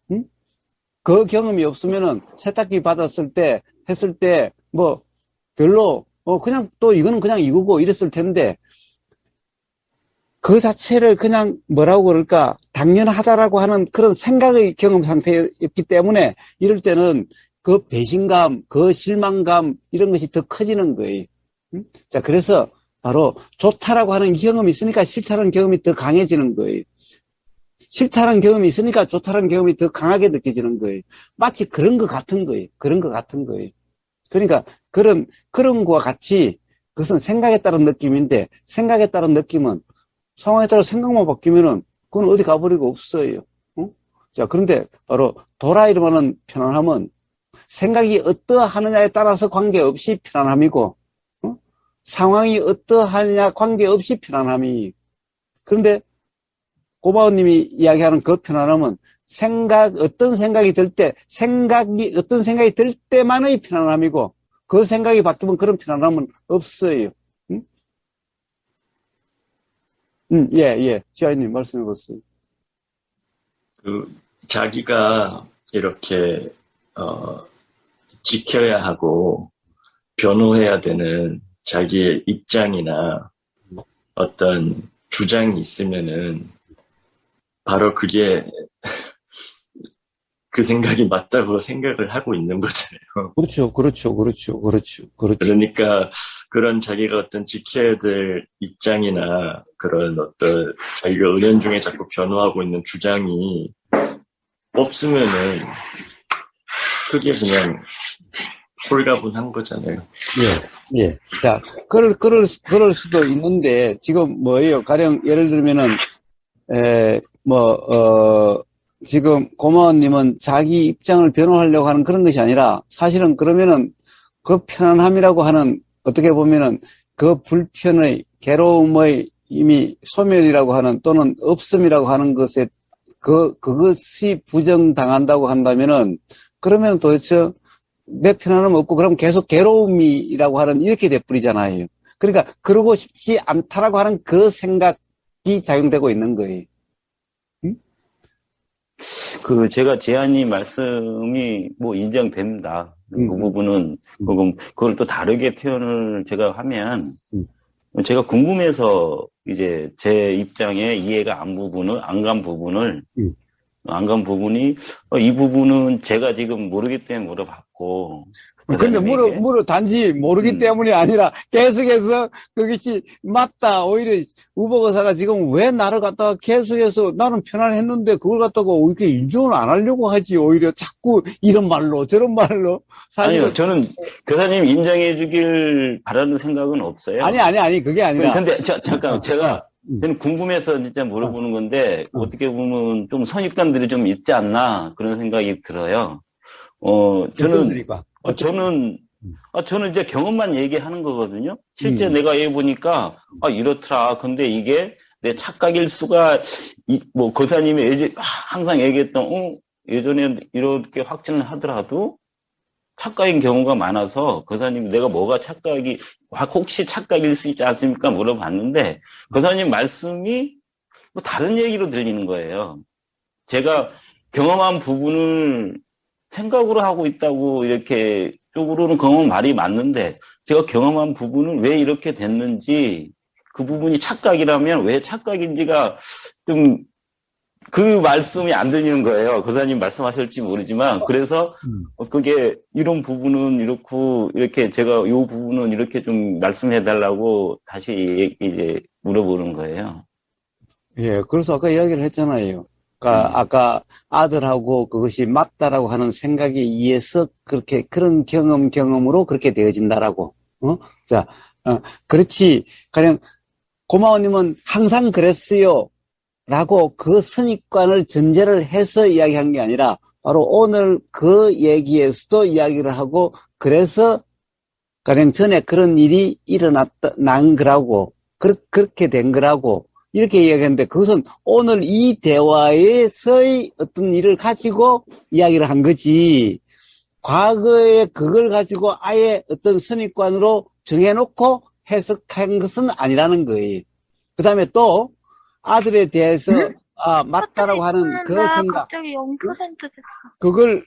그 경험이 없으면은 세탁기 했을 때, 별로, 그냥 또 이거는 그냥 이거고 이랬을 텐데, 그 자체를 그냥 뭐라고 그럴까, 당연하다라고 하는 그런 생각의 경험 상태였기 때문에 이럴 때는 그 배신감, 그 실망감, 이런 것이 더 커지는 거예요. 자, 그래서 바로 좋다라고 하는 경험이 있으니까 싫다는 경험이 더 강해지는 거예요. 싫다는 경험이 있으니까 좋다는 경험이 더 강하게 느껴지는 거예요. 마치 그런 것 같은 거예요. 그러니까 그런 거와 같이 그것은 생각에 따른 느낌인데, 생각에 따른 느낌은 상황에 따라 생각만 바뀌면은 그건 어디 가버리고 없어요. 자, 그런데 바로 도라이로 하는 편안함은 생각이 어떠하느냐에 따라서 관계없이 편안함이고, 상황이 어떠하느냐 관계없이 편안함이. 그런데 고마워님이 이야기하는 그 편안함은 어떤 생각이 들 때만의 편안함이고, 그 생각이 바뀌면 그런 편안함은 없어요. 예, 예. 지아님 말씀해 보세요. 자기가 이렇게, 지켜야 하고, 변호해야 되는 자기의 입장이나 어떤 주장이 있으면은, 바로 그게 그 생각이 맞다고 생각을 하고 있는 거잖아요. 그렇죠, 그렇죠, 그렇죠, 그렇죠, 그렇죠. 그러니까 그런 자기가 어떤 지켜야 될 입장이나 그런 어떤 자기가 은연중에 자꾸 변호하고 있는 주장이 없으면은 그게 그냥 홀가분한 거잖아요. 예, 예. 자, 그럴 수도 있는데, 지금 뭐예요? 가령, 예를 들면은, 지금 고마원님은 자기 입장을 변호하려고 하는 그런 것이 아니라, 사실은 그러면은 그 편안함이라고 하는, 어떻게 보면은 그 불편의, 괴로움의 이미 소멸이라고 하는, 또는 없음이라고 하는 것에, 그것이 부정당한다고 한다면은, 그러면 도대체 내 편안함 없고, 그럼 계속 괴로움이라고 하는, 이렇게 돼버리잖아요. 그러니까, 그러고 싶지 않다라고 하는 그 생각이 작용되고 있는 거예요. 제가 지아님 말씀이 인정됩니다. 그 부분은, 그걸 또 다르게 표현을 제가 하면, 제가 궁금해서 이제 제 입장에 이해가 안 간 부분을, 안 간 부분이, 이 부분은 제가 지금 모르기 때문에 물어봤고. 근데 단지 모르기 때문이 아니라 계속해서 그것이 맞다. 오히려 우버거사가 지금 왜 나를 갖다가 계속해서 나는 편안했는데 그걸 갖다가 이렇게 인정을 안 하려고 하지. 오히려 자꾸 이런 말로 저런 말로. 아니요, 저는 교사님 인정해 주길 바라는 생각은 없어요. 아니, 그게 아니라. 근데 잠깐, 저는 궁금해서 진짜 물어보는 건데, 어떻게 보면 좀 선입관들이 좀 있지 않나, 그런 생각이 들어요. 저는 이제 경험만 얘기하는 거거든요. 실제 내가 해보니까, 이렇더라. 근데 이게 내 착각일 수가, 거사님이 항상 얘기했던, 예전에 이렇게 확신을 하더라도, 착각인 경우가 많아서 거사님 내가 뭐가 혹시 착각일 수 있지 않습니까? 물어봤는데 거사님 말씀이 다른 얘기로 들리는 거예요. 제가 경험한 부분을 생각으로 하고 있다고 이렇게 쪽으로는 경험 말이 맞는데 제가 경험한 부분은 왜 이렇게 됐는지 그 부분이 착각이라면 왜 착각인지가 좀 그 말씀이 안 들리는 거예요. 거사님 말씀하실지 모르지만. 그래서, 그게, 이런 부분은 이렇고, 이렇게 제가 이 부분은 이렇게 좀 말씀해달라고 다시 이제 물어보는 거예요. 예, 그래서 아까 이야기를 했잖아요. 그러니까 아까 아들하고 그것이 맞다라고 하는 생각에 의해서 그런 경험으로 그렇게 되어진다라고. 자, 그렇지. 가령, 고마워님은 항상 그랬어요. 라고 그 선입관을 전제를 해서 이야기한 게 아니라 바로 오늘 그 얘기에서도 이야기를 하고 그래서 가령 전에 그런 일이 난 거라고 그렇게 된 거라고 이렇게 이야기했는데 그것은 오늘 이 대화에서의 어떤 일을 가지고 이야기를 한 거지 과거에 그걸 가지고 아예 어떤 선입관으로 정해놓고 해석한 것은 아니라는 거예요. 그 다음에 또 아들에 대해서 맞다라고 하는 그 생각 갑자기 0% 됐어. 그걸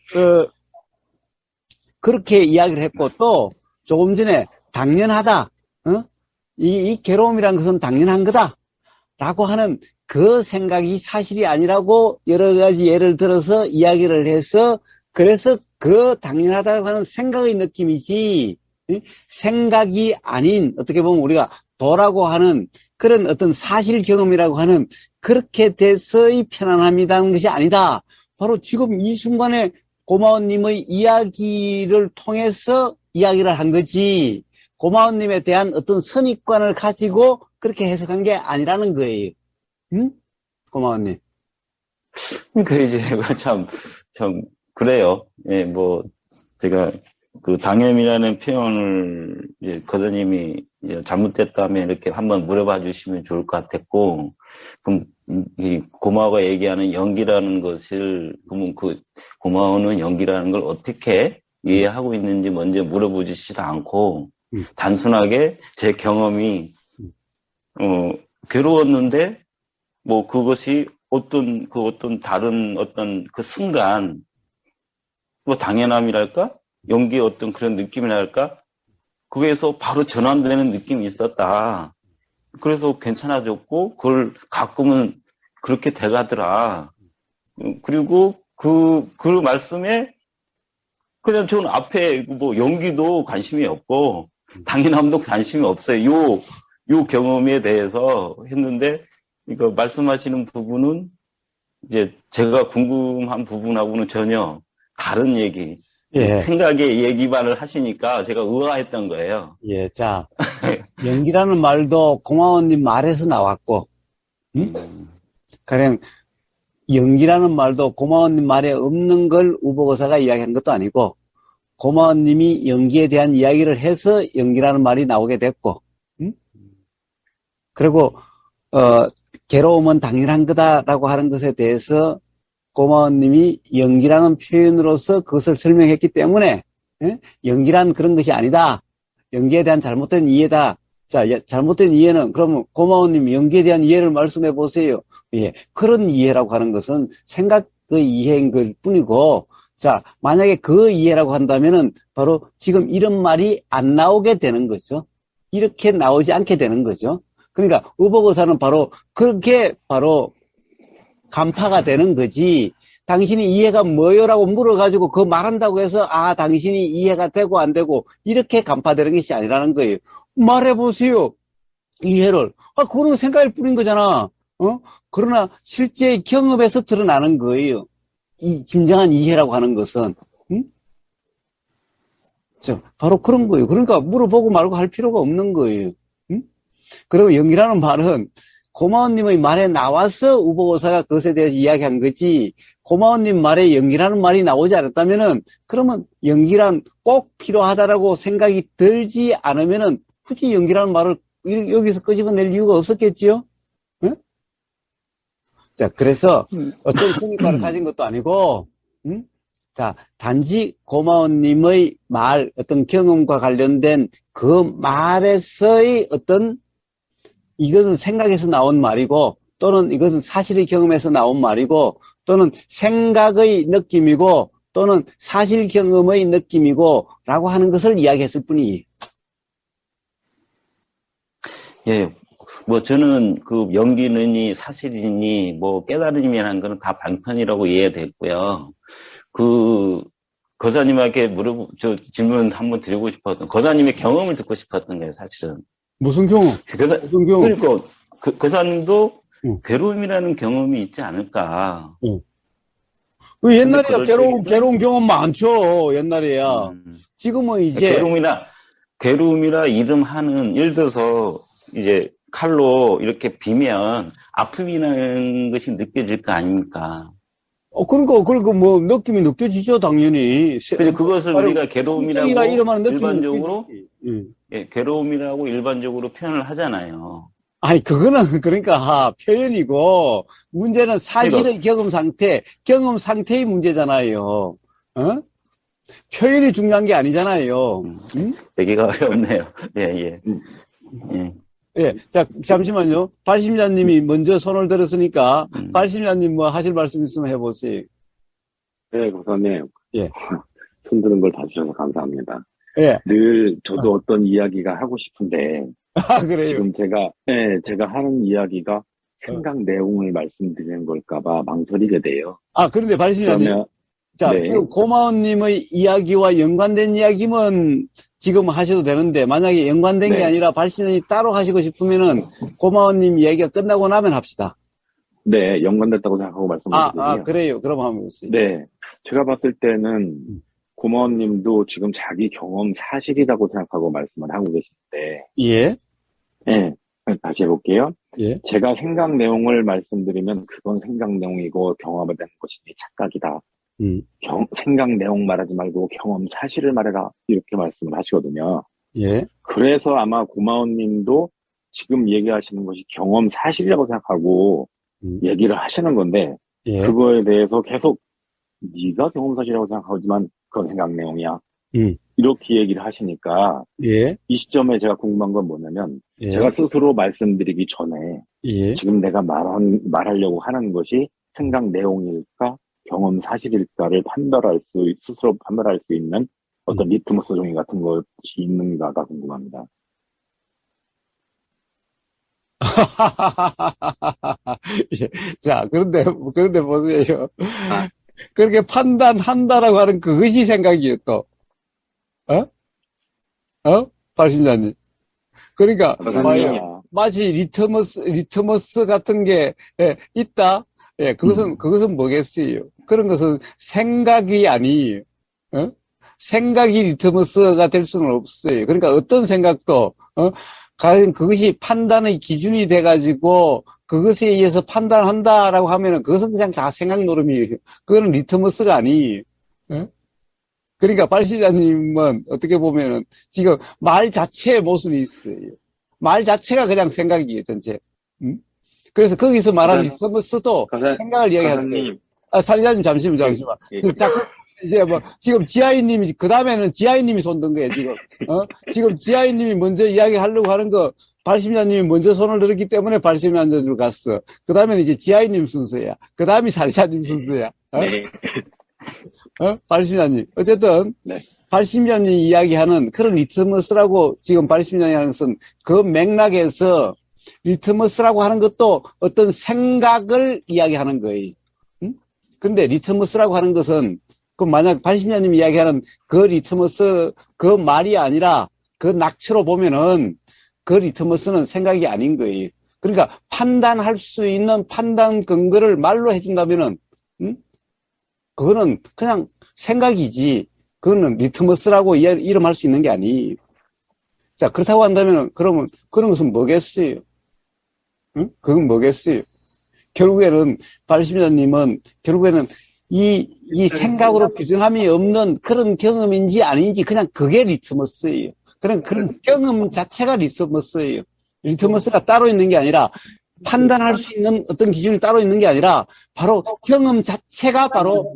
그렇게 이야기를 했고 또 조금 전에 당연하다 이 괴로움이란 것은 당연한 거다 라고 하는 그 생각이 사실이 아니라고 여러 가지 예를 들어서 이야기를 해서 그래서 그 당연하다고 하는 생각의 느낌이지 생각이 아닌 어떻게 보면 우리가 도라고 하는 그런 어떤 사실 경험이라고 하는 그렇게 돼서의 편안함이라는 것이 아니다. 바로 지금 이 순간에 고마운님의 이야기를 통해서 이야기를 한 거지. 고마운님에 대한 어떤 선입관을 가지고 그렇게 해석한 게 아니라는 거예요. 응? 고마운님. 이제 참 그래요. 예, 제가 당연이라는 표현을 이제 거사님이 잘못됐다면 이렇게 한번 물어봐 주시면 좋을 것 같았고, 그럼 이 고마워가 얘기하는 연기라는 것을 그러면 고마워는 연기라는 걸 어떻게 이해하고 있는지 먼저 물어보지도 않고 단순하게 제 경험이 괴로웠는데, 뭐, 그것이 어떤 다른 어떤 그 순간, 뭐, 당연함이랄까? 연기의 어떤 그런 느낌이랄까? 그게서 바로 전환되는 느낌이 있었다. 그래서 괜찮아졌고, 그걸 가끔은 그렇게 돼가더라. 그리고 그 말씀에 그냥 저는 앞에 뭐 연기도 관심이 없고, 당연함도 관심이 없어요. 요 경험에 대해서 했는데, 이거 말씀하시는 부분은 이제 제가 궁금한 부분하고는 전혀 다른 얘기, 예. 생각의 얘기만을 하시니까 제가 의아했던 거예요. 예, 자, 연기라는 말도 고마워님 말에서 나왔고, 가령 연기라는 말도 고마워님 말에 없는 걸 우보고사가 이야기한 것도 아니고, 고마워님이 연기에 대한 이야기를 해서 연기라는 말이 나오게 됐고, 그리고 괴로움은 당연한 거다라고 하는 것에 대해서 고마워님이 연기라는 표현으로서 그것을 설명했기 때문에 연기란 그런 것이 아니다. 연기에 대한 잘못된 이해다. 자, 잘못된 이해는 그러면 고마워님 연기에 대한 이해를 말씀해 보세요. 예, 그런 이해라고 하는 것은 생각의 이해인 것 뿐이고, 자, 만약에 그 이해라고 한다면은 바로 지금 이런 말이 안 나오게 되는 거죠. 이렇게 나오지 않게 되는 거죠. 그러니까 우보고사는 바로 그렇게 바로 간파가 되는 거지. 당신이 이해가 뭐요라고 물어가지고 그 말한다고 해서 당신이 이해가 되고 안 되고 이렇게 간파되는 것이 아니라는 거예요. 말해보세요. 이해를. 그거는 생각일 뿐인 거잖아. 그러나 실제 경험에서 드러나는 거예요. 이 진정한 이해라고 하는 것은. 바로 그런 거예요. 그러니까 물어보고 말고 할 필요가 없는 거예요. 그리고 연기라는 말은 고마워님의 말에 나와서 우보고사가 그것에 대해서 이야기한 거지, 고마워님 말에 연기라는 말이 나오지 않았다면은, 그러면 연기란 꼭 필요하다라고 생각이 들지 않으면은 굳이 연기라는 말을 여기서 끄집어낼 이유가 없었겠지요? 응? 자, 그래서 어떤 성격과를 가진 것도 아니고, 자, 단지 고마워님의 말, 어떤 경험과 관련된 그 말에서의 어떤 이것은 생각에서 나온 말이고, 또는 이것은 사실의 경험에서 나온 말이고, 또는 생각의 느낌이고, 또는 사실 경험의 느낌이고, 라고 하는 것을 이야기했을 뿐이에요. 예, 뭐 저는 그 연기는이 사실이니 뭐 깨달음이라는 거는 다 방편이라고 이해됐고요. 거사님에게 질문 한번 드리고 싶었던, 거사님의 경험을 듣고 싶었던 거예요, 사실은. 무슨 경험? 무슨 경험? 그러니까 거사님도 괴로움이라는 경험이 있지 않을까. 옛날에야 괴로운 경험 많죠. 옛날에야. 지금은 이제 괴로움이라 이름하는, 예를 들어서 이제 칼로 이렇게 비면 아픔이라는 것이 느껴질 거 아닙니까? 그러니까 뭐 느낌이 느껴지죠, 당연히. 그래서 그것을 우리가 괴로움이라고 일반적으로 괴로움이라고 일반적으로 표현을 하잖아요. 아니, 그거는 그러니까 표현이고, 문제는 사실의 경험 상태의 문제잖아요. 표현이 중요한 게 아니잖아요. 되기가 어렵네요. 예. 예, 자, 잠시만요. 발심자님이 먼저 손을 들었으니까, 발심자님 뭐 하실 말씀 있으면 해보세요. 네, 고사님. 예. 손 드는 걸 봐주셔서 감사합니다. 예. 늘 저도 어떤 이야기가 하고 싶은데, 그래요? 지금 제가 하는 이야기가 생각 내용을 말씀드리는 걸까봐 망설이게 돼요. 그런데 발심자님. 자, 네. 지금 고마운님의 이야기와 연관된 이야기면 지금 하셔도 되는데, 만약에 연관된 게 아니라 발신이 따로 하시고 싶으면은 고마운님 이야기가 끝나고 나면 합시다. 네, 연관됐다고 생각하고 말씀드릴게요. 그래요. 그럼 한번 보세요. 네, 제가 봤을 때는 고마운님도 지금 자기 경험 사실이라고 생각하고 말씀을 하고 계신데, 예. 네, 다시 해볼게요. 예. 제가 생각 내용을 말씀드리면 그건 생각 내용이고 경험에 대한 것이니 착각이다. 생각 내용 말하지 말고 경험 사실을 말해라, 이렇게 말씀을 하시거든요. 예. 그래서 아마 고마운님도 지금 얘기하시는 것이 경험 사실이라고 생각하고 얘기를 하시는 건데, 예. 그거에 대해서 계속 네가 경험 사실이라고 생각하지만 그건 생각 내용이야, 이렇게 얘기를 하시니까, 예. 이 시점에 제가 궁금한 건 뭐냐면, 예. 제가 스스로 말씀드리기 전에 예. 지금 내가 말하려고 하는 것이 생각 내용일까, 경험 사실일까를 스스로 판별할 수 있는 어떤 리트머스 종이 같은 것이 있는가가 궁금합니다. 예. 자, 그런데 보세요. 그렇게 판단한다라고 하는 그것이 생각이에요, 또. 발신자님. 그러니까, 마치 리트머스 같은 게, 있다? 예, 그것은 뭐겠어요? 그런 것은 생각이 아니에요. 생각이 리트머스가 될 수는 없어요. 그러니까 어떤 생각도, 그것이 판단의 기준이 돼가지고, 그것에 의해서 판단한다라고 하면은 그것은 그냥 다 생각 노름이에요. 그거는 리트머스가 아니에요. 그러니까 발시자님은 어떻게 보면은 지금 말 자체의 모순이 있어요. 말 자체가 그냥 생각이에요, 전체. 그래서 거기서 말하는 리트머스도 생각을 이야기하는 거예요. 사리자님 잠시만. 예. 자꾸 이제 지금 지아이님이, 그 다음에는 지아이님이 손든 거예요, 지금. 지금 지아이님이 먼저 이야기하려고 하는 거, 발심자님이 먼저 손을 들었기 때문에 발심자님으로 갔어. 그 다음에는 이제 지아이님 순서야. 그 다음이 사리자님 순서야. 네. 발심자님. 어쨌든, 네. 발심자님이 이야기하는 그런 리트머스라고 지금 발심자님이 하는 것은 그 맥락에서 리트머스라고 하는 것도 어떤 생각을 이야기하는 거예요. 근데 리트머스라고 하는 것은 그 만약 발심자님이 이야기하는 그 리트머스 그 말이 아니라 그 낙처로 보면은 그 리트머스는 생각이 아닌 거예요. 그러니까 판단할 수 있는 판단 근거를 말로 해준다면은 그거는 그냥 생각이지. 그거는 리트머스라고 이름할 수 있는 게 아니에요. 자, 그렇다고 한다면 그러면 그런 것은 뭐겠어요? 그건 뭐겠어요? 결국에는 발심자님은 결국에는 이 생각으로 규정함이 없는 그런 경험인지 아닌지 그냥 그게 리트머스예요. 그런 경험 자체가 리트머스예요. 리트머스가 따로 있는 게 아니라 판단할 수 있는 어떤 기준이 따로 있는 게 아니라 바로 경험 자체가 바로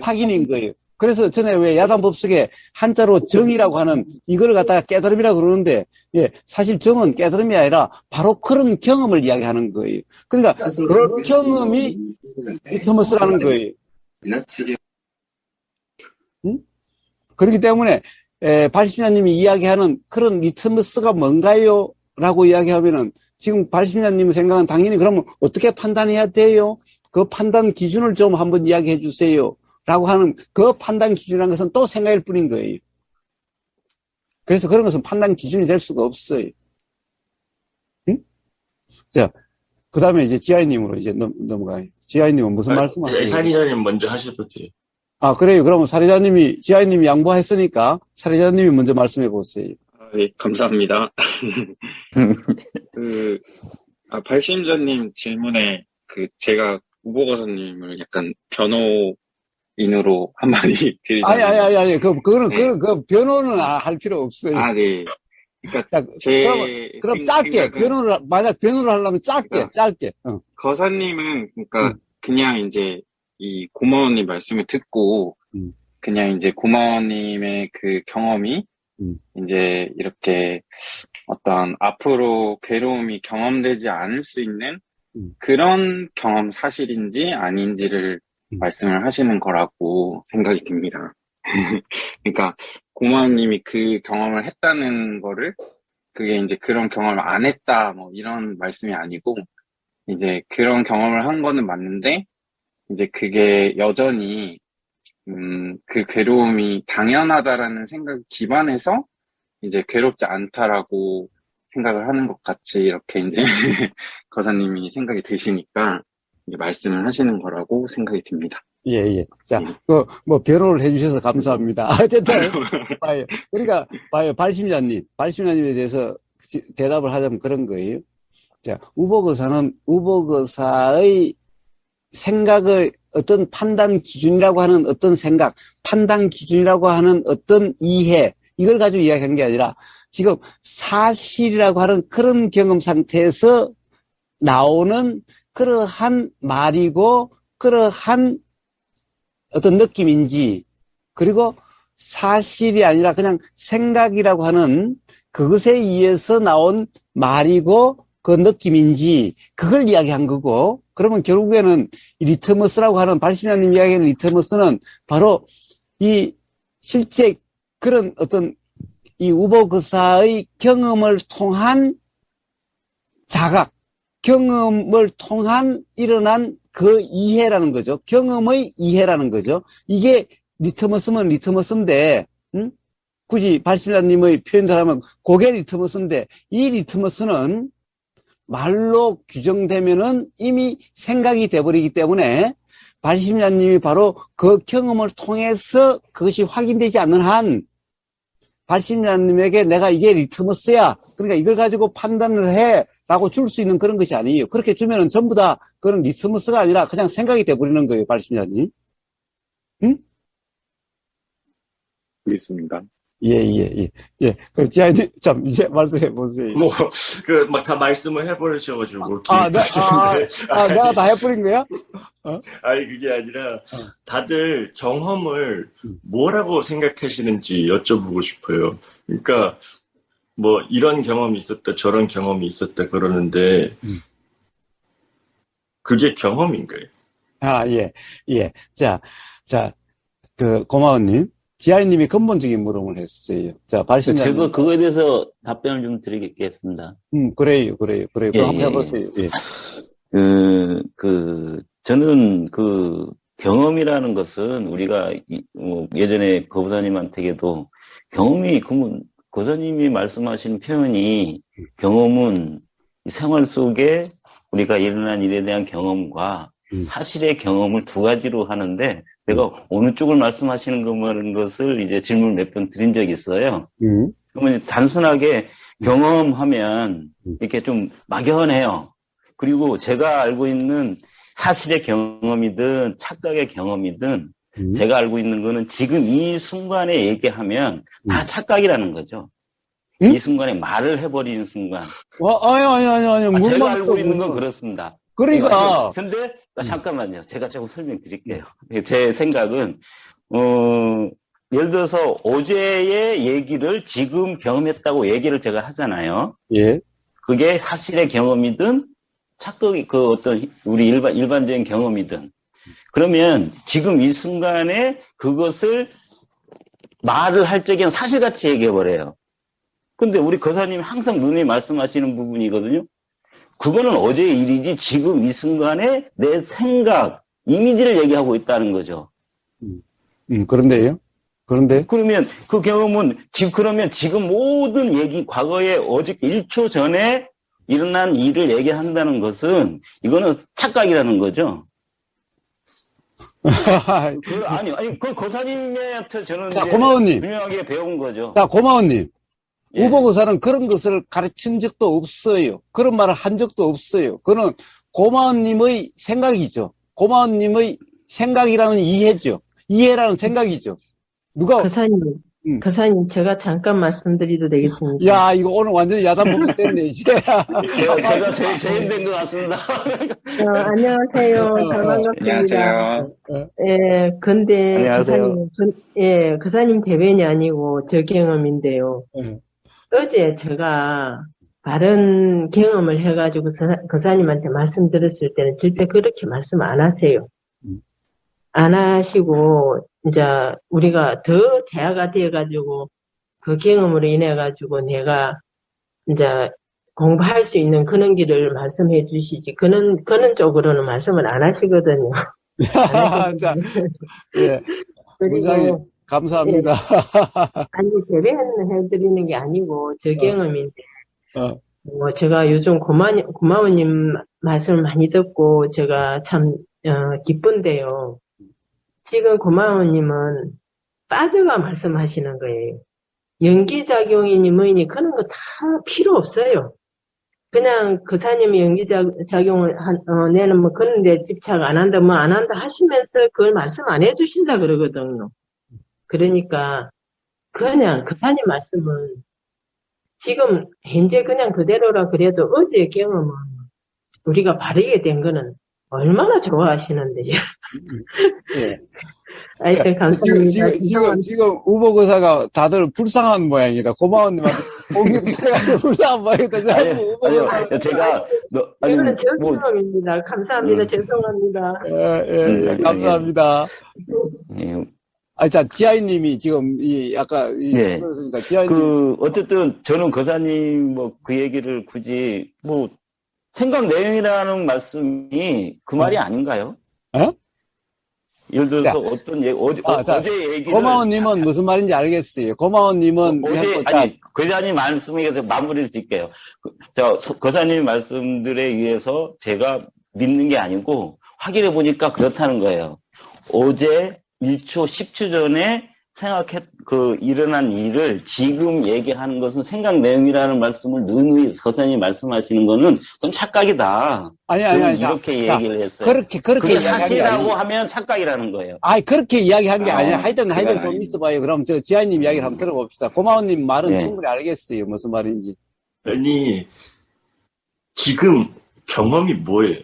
확인인 거예요. 그래서 전에 왜 야단법석에 한자로 정이라고 하는 이걸 갖다가 깨달음이라고 그러는데, 예, 사실 정은 깨달음이 아니라 바로 그런 경험을 이야기하는 거예요. 그러니까 그런 경험이 리트머스라는 거예요. 그렇기 때문에 발심자님이 이야기하는 그런 리트머스가 뭔가요? 라고 이야기하면은 지금 발심자님 생각은 당연히 그러면 어떻게 판단해야 돼요? 그 판단 기준을 좀 한번 이야기해 주세요. 라고 하는 그 판단 기준이라는 것은 또 생각일 뿐인 거예요. 그래서 그런 것은 판단 기준이 될 수가 없어요. 자, 그 다음에 이제 지아이님으로 이제 넘어가요. 지아이님은 무슨 말씀 하세요? 사리자님 먼저 하셔도 돼요. 그래요. 그러면 지아이님이 양보했으니까 사리자님이 먼저 말씀해 보세요. 네, 감사합니다. 발심자님 질문에 제가 우보거사님을 약간 변호인으로 한마디 드리자면. 아니. 그 변호는 할 필요 없어요. 네. 그러니까 그럼 짧게 만약 변호를 하려면 짧게. 거사님은 그냥 이제 이 고마워님 말씀을 듣고 그냥 이제 고마워님의 그 경험이 이제 이렇게 어떤 앞으로 괴로움이 경험되지 않을 수 있는 그런 경험 사실인지 아닌지를 말씀을 하시는 거라고 생각이 듭니다. 그러니까 고마워님이 그 경험을 했다는 거를 그게 이제 그런 경험을 안 했다 뭐 이런 말씀이 아니고 이제 그런 경험을 한 거는 맞는데 이제 그게 여전히 그 괴로움이 당연하다라는 생각에 기반해서 이제 괴롭지 않다라고 생각을 하는 것 같이 이렇게 이제 거사님이 생각이 드시니까 이제 말씀을 하시는 거라고 생각이 듭니다. 예. 자, 변호를 해주셔서 감사합니다. 어쨌든, 그러니까, 발심자님에 대해서 대답을 하자면 그런 거예요. 자, 우보거사의 생각을 어떤 판단 기준이라고 하는 어떤 생각, 판단 기준이라고 하는 어떤 이해, 이걸 가지고 이야기한 게 아니라 지금 사실이라고 하는 그런 경험 상태에서 나오는 그러한 말이고 그러한 어떤 느낌인지 그리고 사실이 아니라 그냥 생각이라고 하는 그것에 의해서 나온 말이고 그 느낌인지 그걸 이야기한 거고, 그러면 결국에는 이 리트머스라고 하는 발신자님 이야기하는 리트머스는 바로 이 실제 그런 어떤 이 우보그사의 경험을 통한 자각, 경험을 통한 일어난 그 이해라는 거죠. 경험의 이해라는 거죠. 이게 리트머스면 리트머스인데, 굳이 발신자님의 표현대로 하면 그게 리트머스인데, 이 리트머스는 말로 규정되면은 이미 생각이 돼버리기 때문에 발신자님이 바로 그 경험을 통해서 그것이 확인되지 않는 한 발신자님에게 내가 이게 리트머스야, 그러니까 이걸 가지고 판단을 해 라고 줄 수 있는 그런 것이 아니에요. 그렇게 주면은 전부 다 그런 리트머스가 아니라 그냥 생각이 돼버리는 거예요, 발신자님. 응? 그렇습니다. 예. 그럼 지아님, 참, 이제 말씀해 보세요. 막 다 말씀을 해버리셔가지고. 내가 다 해버린 거야? 아니, 그게 아니라, 다들 경험을 뭐라고 생각하시는지 여쭤보고 싶어요. 그러니까, 뭐, 이런 경험이 있었다, 저런 경험이 있었다, 그러는데, 그게 경험인가요? 예. 자, 고마워님. 지아이님이 근본적인 물음을 했어요. 자, 발신자님. 제가 그거에 대해서 답변을 좀 드리겠습니다. 그래요. 한번 해보세요. 예. 저는 경험이라는 것은 우리가 예전에 거부사님한테도 경험이, 거사님이 말씀하신 표현이 경험은 생활 속에 우리가 일어난 일에 대한 경험과 사실의 경험을 두 가지로 하는데 내가 어느 쪽을 말씀하시는 것을 이제 질문 몇 번 드린 적이 있어요. 그러면 단순하게 경험하면 이렇게 좀 막연해요. 그리고 제가 알고 있는 사실의 경험이든 착각의 경험이든 제가 알고 있는 거는 지금 이 순간에 얘기하면 다 착각이라는 거죠. 이 순간에 말을 해버리는 순간. 아니. 제가 알고 있는 건 그렇습니다. 그러니까. 근데, 잠깐만요. 제가 조금 설명드릴게요. 제 생각은, 예를 들어서 어제의 얘기를 지금 경험했다고 얘기를 제가 하잖아요. 예. 그게 사실의 경험이든 착각이 우리 일반적인 경험이든. 그러면 지금 이 순간에 그것을 말을 할 적에는 사실같이 얘기해버려요. 근데 우리 거사님이 항상 누님이 말씀하시는 부분이거든요. 그거는 어제의 일이지 지금 이 순간에 내 생각, 이미지를 얘기하고 있다는 거죠. 그런데요? 그러면 그 경험은 그러면 지금 모든 얘기, 과거에 어제 1초 전에 일어난 일을 얘기한다는 것은 이거는 착각이라는 거죠. 그 거사님한테 저는 고마워님. 분명하게 배운 거죠. 고마워님. 예. 우보그사는 그런 것을 가르친 적도 없어요. 그런 말을 한 적도 없어요. 그거는 고마워님의 생각이죠. 고마워님의 생각이라는 이해죠. 이해라는 생각이죠. 거사님, 제가 잠깐 말씀드려도 되겠습니까? 야, 이거 오늘 완전히 야단법이 됐네, 이제. 제가 제일 된 것 같습니다. 안녕하세요. 잘 반갑습니다. 안녕하세요. 예, 근데, 안녕하세요. 거사님 대변이 아니고 저 경험인데요. 어제 제가 바른 경험을 해가지고 거사님한테 말씀드렸을 때는 절대 그렇게 말씀 안 하세요. 안 하시고, 이제 우리가 더 대화가 되어가지고 그 경험으로 인해가지고 내가 이제 공부할 수 있는 그런 길을 말씀해 주시지. 그런 쪽으로는 말씀을 안 하시거든요. 자, 예. 그리고 감사합니다. 아니, 대변해드리는 게 아니고, 저 경험인데, 제가 요즘 고마워님 말씀을 많이 듣고, 제가 참, 기쁜데요. 지금 고마워님은 빠져가 말씀하시는 거예요. 연기작용이니 뭐니, 그런 거 다 필요 없어요. 그냥 거사님이 연기작용을 내는 뭐 그런 데 집착 안 한다, 뭐 안 한다 하시면서 그걸 말씀 안 해주신다 그러거든요. 그러니까 그냥 거사님 말씀은 지금 현재 그냥 그대로라 그래도 어제의 경험은 우리가 바르게 된 거는 얼마나 좋아하시는데요. 예. 하여튼 감사합니다. 지금 우보거사가 다들 불쌍한 모양이다. 고마운님한테 공격해가지고 불쌍한 모양이다. 아니요, 제가, 이거는 제 경험입니다. 감사합니다. 죄송합니다. 예, 감사합니다. 자, 지아이님이 지금, 아까, 예. 지아이님. 어쨌든, 저는 거사님 그 얘기를 굳이, 생각 내용이라는 말씀이 그 말이 아닌가요? 예를 들어서 어떤 어제 얘기를. 고마운님은 무슨 말인지 알겠어요. 고마운님은. 거사님 말씀에 의해서 마무리를 짓게요. 거사님 말씀들에 의해서 제가 믿는 게 아니고, 확인해 보니까 그렇다는 거예요. 어제 1초, 10초 전에 일어난 일을 지금 얘기하는 것은 생각 내용이라는 말씀을 누누이 거사님이 말씀하시는 거는 그건 착각이다. 아니. 이렇게 얘기를 했어요. 그게 사실이라고 하면 착각이라는 거예요. 그렇게 이야기한 게 아니야. 하여튼 좀 있어봐요. 그럼 지아님 이야기를 한번 들어봅시다. 고마운님 말은 충분히 알겠어요. 무슨 말인지. 아니, 지금 경험이 뭐예요?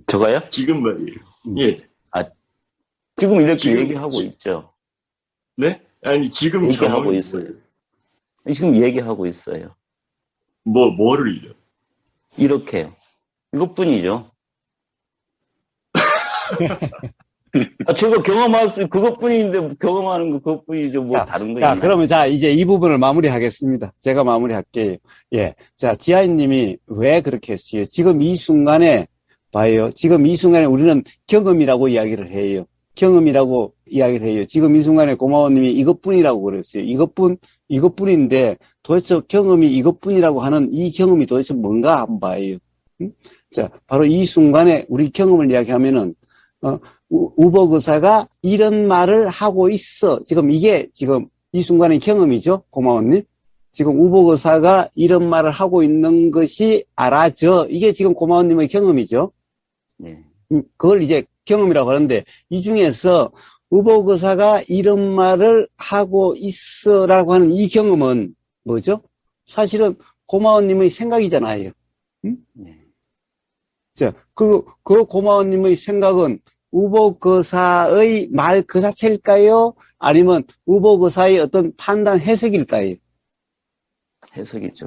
저거요? 지금 말이에요. 예. 지금 이렇게 얘기하고 있죠. 네? 아니, 지금 얘기하고 있어요. 지금 얘기하고 있어요. 뭐를요? 이렇게요. 이것뿐이죠. 제가 경험할 수, 그것뿐인데, 경험하는 거 그것뿐이죠. 다른 거예요. 그러면 이제 이 부분을 마무리하겠습니다. 제가 마무리할게요. 예. 지아이님이 왜 그렇게 했어요? 지금 이 순간에, 봐요. 지금 이 순간에 우리는 경험이라고 이야기를 해요. 경험이라고 이야기를 해요. 지금 이 순간에 고마워님이 이것뿐이라고 그랬어요. 이것뿐인데 도대체 경험이 이것뿐이라고 하는 이 경험이 도대체 뭔가 한번 봐요. 바로 이 순간에 우리 경험을 이야기하면은, 우버거사가 이런 말을 하고 있어. 이게 이 순간의 경험이죠. 고마워님. 지금 우버거사가 이런 말을 하고 있는 것이 알아져. 이게 지금 고마워님의 경험이죠. 네. 그걸 이제 경험이라고 하는데, 이 중에서 우보거사가 이런 말을 하고 있어라고 하는 이 경험은 뭐죠? 사실은 고마워님의 생각이잖아요. 응? 그 고마워님의 생각은 우보거사의 말 그 자체일까요? 아니면 우보거사의 어떤 판단 해석일까요? 해석이죠.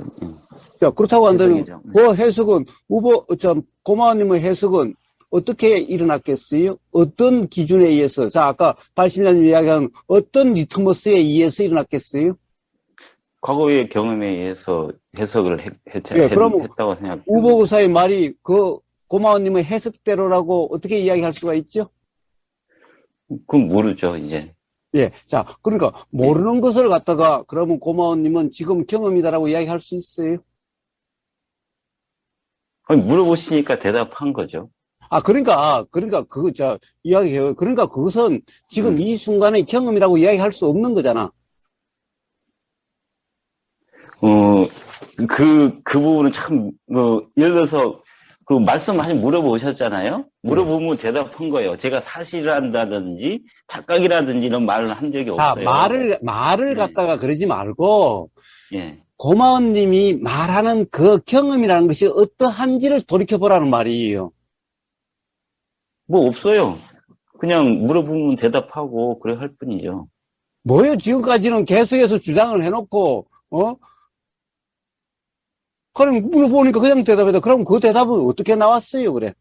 그렇다고 한다면, 그 해석은, 고마워님의 해석은 어떻게 일어났겠어요? 어떤 기준에 의해서? 아까 발심자님 이야기한 어떤 리트머스에 의해서 일어났겠어요? 과거의 경험에 의해서 해석을 했다고 생각합니다. 우보거사의 말이 고마워님의 해석대로라고 어떻게 이야기할 수가 있죠? 그건 모르죠, 이제. 예. 그러니까 모르는 것을 갖다가 그러면 고마워님은 지금 경험이다라고 이야기할 수 있어요? 물어보시니까 대답한 거죠. 그러니까 이야기해요. 그러니까 그것은 지금 이 순간의 경험이라고 이야기할 수 없는 거잖아. 그 부분은 참, 예를 들어서, 물어보셨잖아요? 물어보면 대답한 거예요. 제가 사실이란다든지, 착각이라든지 이런 말을 한 적이 없어요. 말을 갖다가 그러지 말고, 예. 고마워님이 말하는 그 경험이라는 것이 어떠한지를 돌이켜보라는 말이에요. 없어요. 그냥 물어보면 대답하고, 그래 할 뿐이죠. 뭐예요? 지금까지는 계속해서 주장을 해놓고, 그럼 물어보니까 그냥 대답해도 그럼 그 대답은 어떻게 나왔어요, 그래?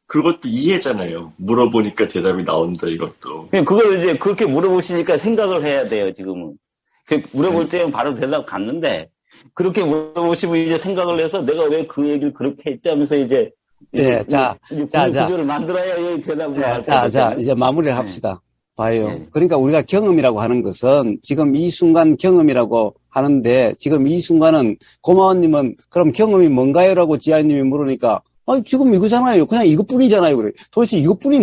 그것도 이해잖아요. 물어보니까 대답이 나온다, 이것도. 그걸 이제 그렇게 물어보시니까 생각을 해야 돼요, 지금은. 물어볼 때는 바로 대답 갔는데, 그렇게 물어보시면 이제 생각을 해서 내가 왜 그 얘기를 그렇게 했지 하면서 이제, 구조를 만들어야 대답을 할 거예요. 이제 마무리를 합시다. 봐요. 그러니까 우리가 경험이라고 하는 것은 지금 이 순간 경험이라고 하는데 지금 이 순간은 고마워님은 그럼 경험이 뭔가요? 라고 지아님이 물으니까 지금 이거잖아요. 그냥 이것뿐이잖아요. 그래. 도대체 이것뿐이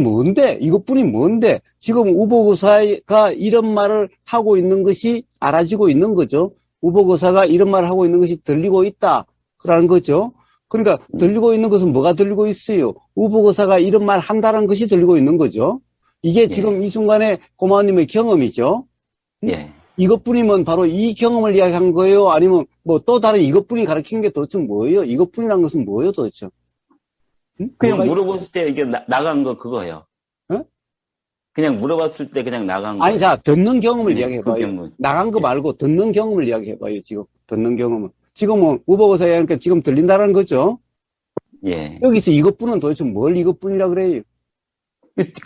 뭔데? 지금 우보거사가 이런 말을 하고 있는 것이 알아지고 있는 거죠. 우보거사가 이런 말을 하고 있는 것이 들리고 있다라는 거죠. 그러니까 들리고 있는 것은 뭐가 들리고 있어요? 우보거사가 이런 말 한다는 것이 들리고 있는 거죠. 이게 지금 이 순간에 고마워님의 경험이죠. 예. 이것뿐이면 바로 이 경험을 이야기한 거예요? 아니면 또 다른 이것뿐이 가르친 게 도대체 뭐예요? 이것뿐이란 것은 뭐예요, 도대체? 그냥 물어봤을 때 이게 나간 거 그거예요. 어? 그냥 물어봤을 때 그냥 나간 거. 아니, 자, 듣는 경험을 이야기해봐요. 경험. 나간 거 말고 듣는 경험을 이야기해봐요, 지금. 듣는 경험은. 지금은 우버거사에 하니까 지금 들린다는 거죠? 예. 여기서 이것뿐은 도대체 뭘 이것뿐이라 그래요?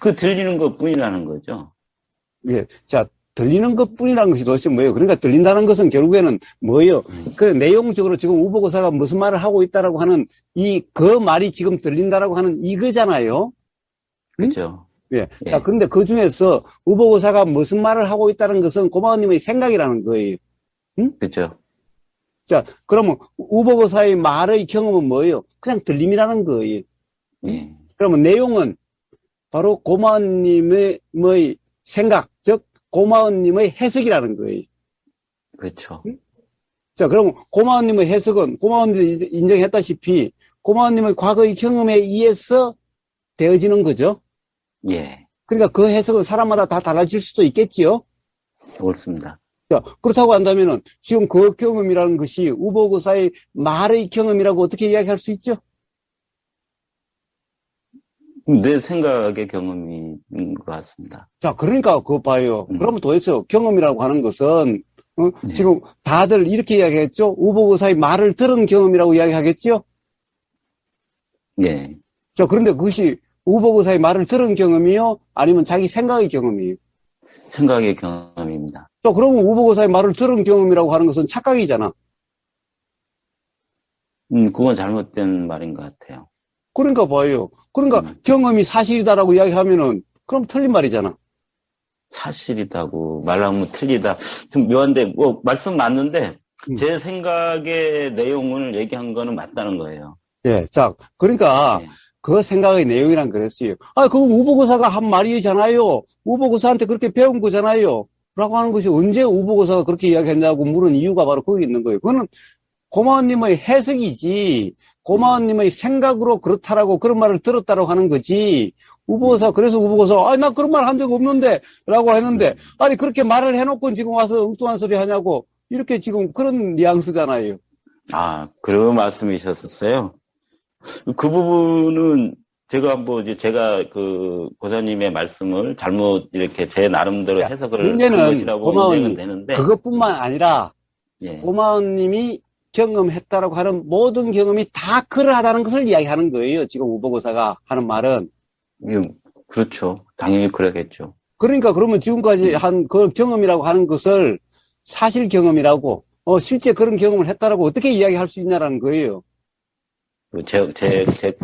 그 들리는 것 뿐이라는 거죠. 예. 자, 들리는 것 뿐이라는 것이 도대체 뭐예요? 그러니까 들린다는 것은 결국에는 뭐예요? 그 내용적으로 지금 우버거사가 무슨 말을 하고 있다라고 하는 그 말이 지금 들린다라고 하는 이거잖아요? 그죠. 예. 예. 자, 근데 그 중에서 우버거사가 무슨 말을 하고 있다는 것은 고마워님의 생각이라는 거예요. 응? 그죠. 자, 그러면 우버거사의 말의 경험은 뭐예요? 그냥 들림이라는 거예요. 예. 그러면 내용은 바로 고마워님의 생각, 즉 고마워님의 해석이라는 거예요. 그렇죠. 자, 그럼 고마워님의 해석은 고마워님이 인정했다시피 고마워님의 과거의 경험에 의해서 되어지는 거죠. 예. 그러니까 그 해석은 사람마다 다 달라질 수도 있겠지요. 옳습니다. 자, 그렇다고 한다면은 지금 그 경험이라는 것이 우버거사의 말의 경험이라고 어떻게 이야기할 수 있죠? 내 생각의 경험인 것 같습니다. 자, 그러니까 그거 봐요. 그러면 도대체 경험이라고 하는 것은 네. 지금 다들 이렇게 이야기했죠? 우버거사의 말을 들은 경험이라고 이야기하겠죠? 예. 자, 그런데 그것이 우버거사의 말을 들은 경험이요? 아니면 자기 생각의 경험이요? 생각의 경험입니다. 자, 그러면 우버거사의 말을 들은 경험이라고 하는 것은 착각이잖아. 그건 잘못된 말인 것 같아요. 그러니까 봐요. 그러니까 경험이 사실이다라고 이야기하면은 그럼 틀린 말이잖아. 사실이다고 말하면 틀리다. 좀 묘한데, 뭐, 말씀 맞는데, 제 생각의 내용을 얘기한 거는 맞다는 거예요. 예. 자, 그러니까, 예. 그 생각의 내용이란 그랬어요. 아, 그거 우버거사가 한 말이잖아요. 우버거사한테 그렇게 배운 거잖아요. 라고 하는 것이 언제 우버거사가 그렇게 이야기했냐고 물은 이유가 바로 거기 있는 거예요. 그거는 고마워님의 해석이지, 고마워님의 생각으로 그렇다라고 그런 말을 들었다라고 하는 거지. 우버거사, 그래서 우버거사, 아, 나 그런 말 한 적 없는데, 라고 했는데, 아니, 그렇게 말을 해놓고 지금 와서 엉뚱한 소리 하냐고, 이렇게 지금 그런 뉘앙스잖아요. 아, 그런 말씀이셨었어요. 그 부분은 제가 그 고사님의 말씀을 잘못 이렇게 제 나름대로 해석을 한 것이라고 고마워님, 되는데. 그것뿐만 아니라, 예. 고마워님이 경험했다라고 하는 모든 경험이 다 그러하다는 것을 이야기하는 거예요. 지금 우버거사가 하는 말은. 그렇죠. 당연히 그러겠죠. 그러니까 그러면 지금까지 한 그 경험이라고 하는 것을 사실 경험이라고, 실제 그런 경험을 했다라고 어떻게 이야기할 수 있냐라는 거예요.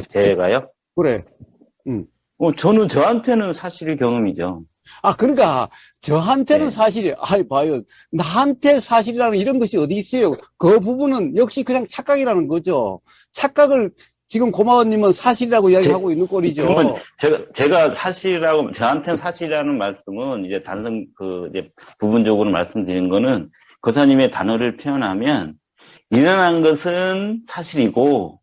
제가요? 그래. 저는 저한테는 사실의 경험이죠. 아, 그러니까 저한테는 네. 사실이, 아이 봐요. 나한테 사실이라는 이런 것이 어디 있어요? 그 부분은 역시 그냥 착각이라는 거죠. 착각을 지금 고마워님은 사실이라고 이야기하고 있는 꼴이죠. 그러면 제가 사실이라고, 저한테는 사실이라는 말씀은 이제 다른 이제 부분적으로 말씀드린 거는 거사님의 단어를 표현하면 일어난 것은 사실이고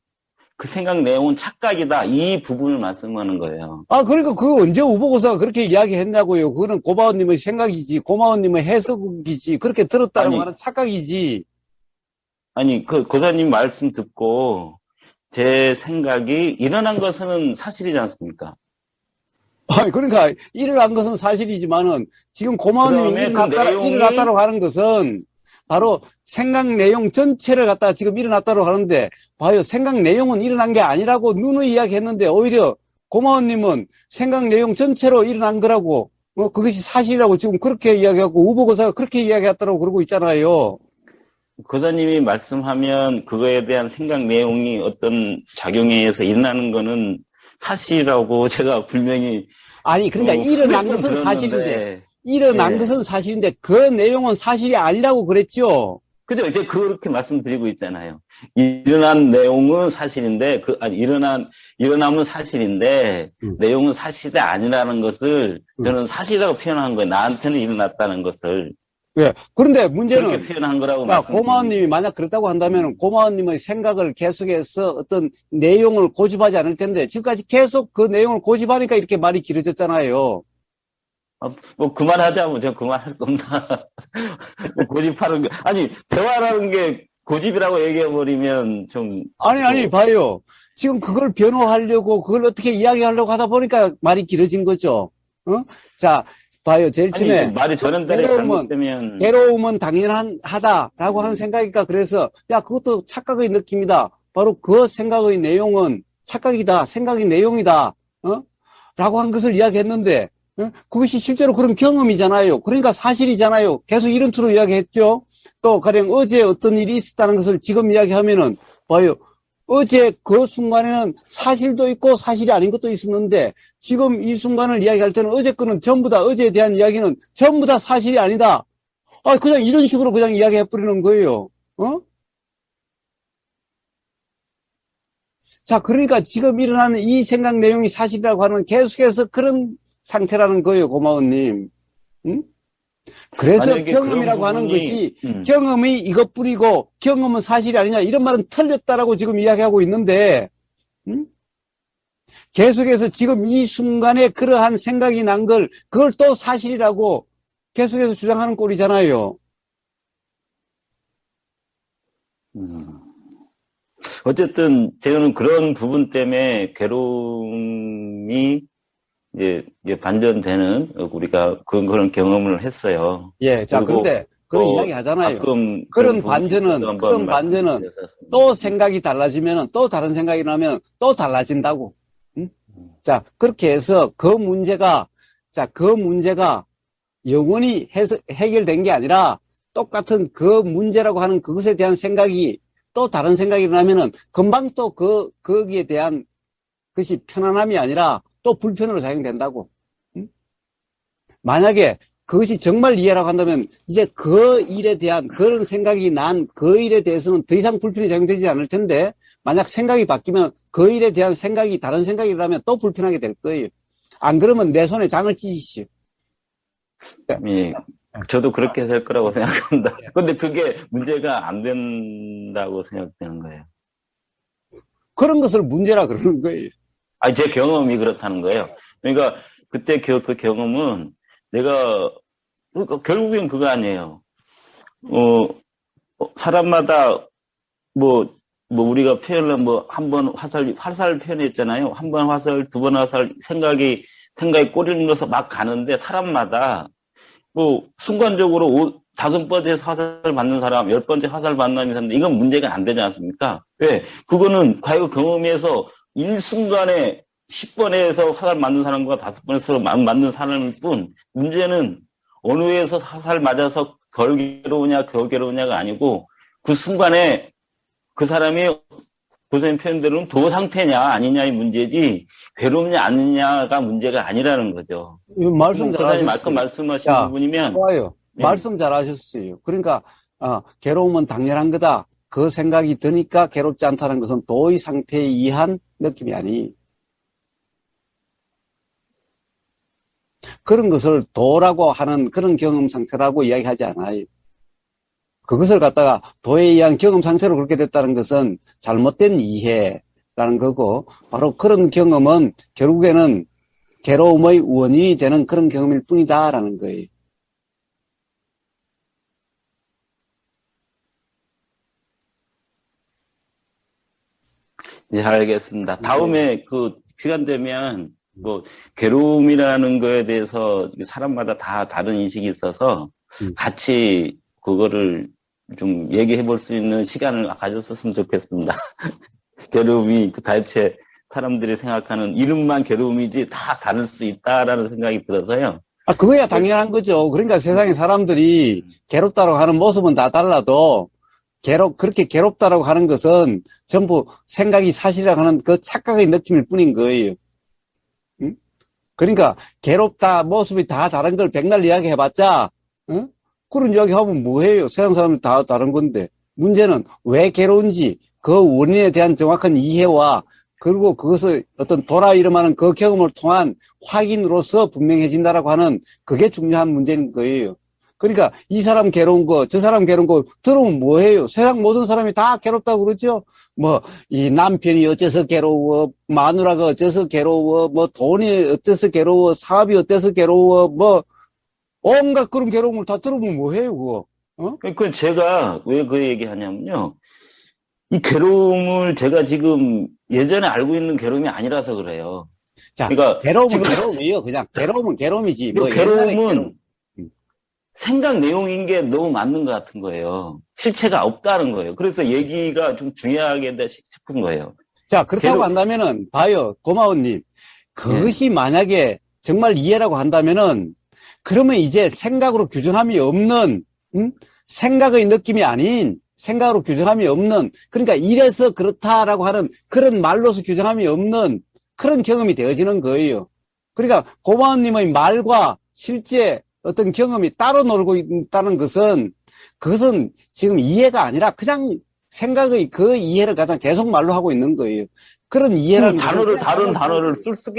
그 생각 내용은 착각이다. 이 부분을 말씀하는 거예요. 아, 그러니까 그거 언제 우버거사가 그렇게 이야기했냐고요. 그거는 고마워님의 생각이지, 고마워님의 해석이지, 그렇게 들었다고 하는 착각이지. 아니, 고사님 말씀 듣고 제 생각이 일어난 것은 사실이지 않습니까? 아니, 그러니까 일어난 것은 사실이지만은 지금 고마워님이 일어났다고 하는 것은 바로 생각 내용 전체를 갖다가 지금 일어났다고 하는데, 봐요. 생각 내용은 일어난 게 아니라고 누누이 이야기했는데, 오히려 고마워님은 생각 내용 전체로 일어난 거라고, 그것이 사실이라고 지금 그렇게 이야기하고, 우버거사가 그렇게 이야기했다고 그러고 있잖아요. 거사님이 말씀하면 그거에 대한 생각 내용이 어떤 작용에 의해서 일어나는 거는 사실이라고 제가 분명히. 아니, 그러니까 일어난 것은 사실인데. 일어난 것은 사실인데 그 내용은 사실이 아니라고 그랬죠. 그죠? 이제 그렇게 말씀드리고 있잖아요. 일어난 내용은 사실인데 일어나면 사실인데 내용은 사실이 아니라는 것을 저는 사실이라고 표현한 거예요. 나한테는 일어났다는 것을. 예. 그런데 문제는 그렇게 표현한 거라고 말씀드립니다. 고마워님이 만약 그렇다고 한다면 고마워님의 생각을 계속해서 어떤 내용을 고집하지 않을 텐데 지금까지 계속 그 내용을 고집하니까 이렇게 말이 길어졌잖아요. 그만하자면 제가 그만할 겁니다. 고집하는 게, 아니, 대화라는 게 고집이라고 얘기해버리면 좀. 아니, 봐요. 지금 그걸 변호하려고, 그걸 어떻게 이야기하려고 하다 보니까 말이 길어진 거죠. 자, 봐요. 제일 처음에. 말이 전달이 잘못되면. 괴로움은 당연하다라고 하는 생각이니까 그래서, 야, 그것도 착각의 느낌이다. 바로 그 생각의 내용은 착각이다. 생각의 내용이다. 라고 한 것을 이야기했는데, 그것이 실제로 그런 경험이잖아요. 그러니까 사실이잖아요. 계속 이런 투로 이야기했죠. 또 가령 어제 어떤 일이 있었다는 것을 지금 이야기하면은 봐요. 어제 그 순간에는 사실도 있고 사실이 아닌 것도 있었는데 지금 이 순간을 이야기할 때는 어제 거는 전부 다 어제에 대한 이야기는 전부 다 사실이 아니다. 그냥 이런 식으로 그냥 이야기해 버리는 거예요. 자, 그러니까 지금 일어나는 이 생각 내용이 사실이라고 하는 계속해서 그런 상태라는 거예요, 고마워님. 응? 그래서 경험이라고 하는 것이 경험이 이것뿐이고 경험은 사실이 아니냐 이런 말은 틀렸다라고 지금 이야기하고 있는데 계속해서 지금 이 순간에 그러한 생각이 난 걸 그걸 또 사실이라고 계속해서 주장하는 꼴이잖아요. 어쨌든 저는 그런 부분 때문에 괴로움이 이제 반전되는 우리가 그런 경험을 했어요. 예, 자, 근데 그런 이야기 하잖아요. 그런 반전은 또 생각이 달라지면 또 다른 생각이 나면 또 달라진다고. 자, 그렇게 해서 그 문제가 영원히 해결된 게 아니라 똑같은 그 문제라고 하는 그것에 대한 생각이 또 다른 생각이 나면은 금방 또 거기에 대한 것이 편안함이 아니라 또 불편으로 작용된다고. 만약에 그것이 정말 이해라고 한다면 이제 그 일에 대한 그런 생각이 난 그 일에 대해서는 더 이상 불편이 작용되지 않을 텐데 만약 생각이 바뀌면 그 일에 대한 생각이 다른 생각이라면 또 불편하게 될 거예요. 안 그러면 내 손에 장을 찢으시오. 예, 저도 그렇게 될 거라고 생각합니다. 근데 그게 문제가 안 된다고 생각되는 거예요. 그런 것을 문제라 그러는 거예요. 제 경험이 그렇다는 거예요. 그러니까 그때 그 경험은 내가 결국엔 그거 아니에요. 사람마다 우리가 표현을 한 번 화살 표현했잖아요. 한 번 화살, 두 번 화살 생각이 꼬리를 넣어서 막 가는데 사람마다 순간적으로 5번째 화살 맞는 사람, 10번째 화살 맞는 사람이 있는데 이건 문제가 안 되지 않습니까? 왜? 그거는 과거 경험에서 일순간에 10번에서 화살 맞는 사람과 5번에서 맞는 사람일 뿐, 문제는 어느 에서 화살 맞아서 덜 괴로우냐, 더 괴로우냐가 아니고, 그 순간에 그 사람이 고생님 표현대로는 도 상태냐, 아니냐의 문제지, 괴롭냐, 아니냐가 문제가 아니라는 거죠. 말씀 잘하셨어요. 말씀하신 부분이면. 좋아요. 네. 말씀 잘하셨어요. 그러니까, 괴로움은 당연한 거다. 그 생각이 드니까 괴롭지 않다는 것은 도의 상태에 의한 느낌이 아니. 그런 것을 도라고 하는 그런 경험 상태라고 이야기하지 않아요. 그것을 갖다가 도에 의한 경험 상태로 그렇게 됐다는 것은 잘못된 이해라는 거고, 바로 그런 경험은 결국에는 괴로움의 원인이 되는 그런 경험일 뿐이다라는 거예요. 네, 알겠습니다. 다음에 그 시간 되면 괴로움이라는 거에 대해서 사람마다 다 다른 인식이 있어서 같이 그거를 좀 얘기해 볼 수 있는 시간을 가졌었으면 좋겠습니다. 괴로움이 대체 사람들이 생각하는 이름만 괴로움이지 다 다를 수 있다라는 생각이 들어서요. 그거야 당연한 거죠. 그러니까 세상에 사람들이 괴롭다고 하는 모습은 다 달라도 그렇게 괴롭다라고 하는 것은 전부 생각이 사실이라고 하는 그 착각의 느낌일 뿐인 거예요. 응? 그러니까 괴롭다 모습이 다 다른 걸 백날 이야기해봤자 그런 이야기하면 뭐해요. 세상 사람들 다 다른 건데 문제는 왜 괴로운지 그 원인에 대한 정확한 이해와 그리고 그것을 어떤 돌아 일어나는 그 경험을 통한 확인으로서 분명해진다라고 하는 그게 중요한 문제인 거예요. 그러니까 이 사람 괴로운 거, 저 사람 괴로운 거 들으면 뭐해요? 세상 모든 사람이 다 괴롭다고 그러죠? 이 남편이 어째서 괴로워, 마누라가 어째서 괴로워, 돈이 어때서 괴로워, 사업이 어때서 괴로워, 온갖 그런 괴로움을 다 들으면 뭐해요, 그거? 그러니까 제가 왜 그 얘기 하냐면요. 이 괴로움을 제가 지금 예전에 알고 있는 괴로움이 아니라서 그래요. 자, 그러니까 괴로움이요. 그냥 괴로움은 괴로움이지. 뭐 괴로움은 생각 내용인 게 너무 맞는 것 같은 거예요. 실체가 없다는 거예요. 그래서 얘기가 좀 중요하겠다 싶은 거예요. 자, 그렇다고 한다면은, 봐요. 고마워님. 그것이 만약에 정말 이해라고 한다면은, 그러면 이제 생각으로 규정함이 없는, 생각의 느낌이 아닌, 생각으로 규정함이 없는, 그러니까 이래서 그렇다라고 하는 그런 말로서 규정함이 없는 그런 경험이 되어지는 거예요. 그러니까 고마워님의 말과 실제 어떤 경험이 따로 놀고 있다는 것은, 그것은 지금 이해가 아니라 그냥 생각의 그 이해를 가장 계속 말로 하고 있는 거예요. 그런 이해라는 다른 단어를 쓸 수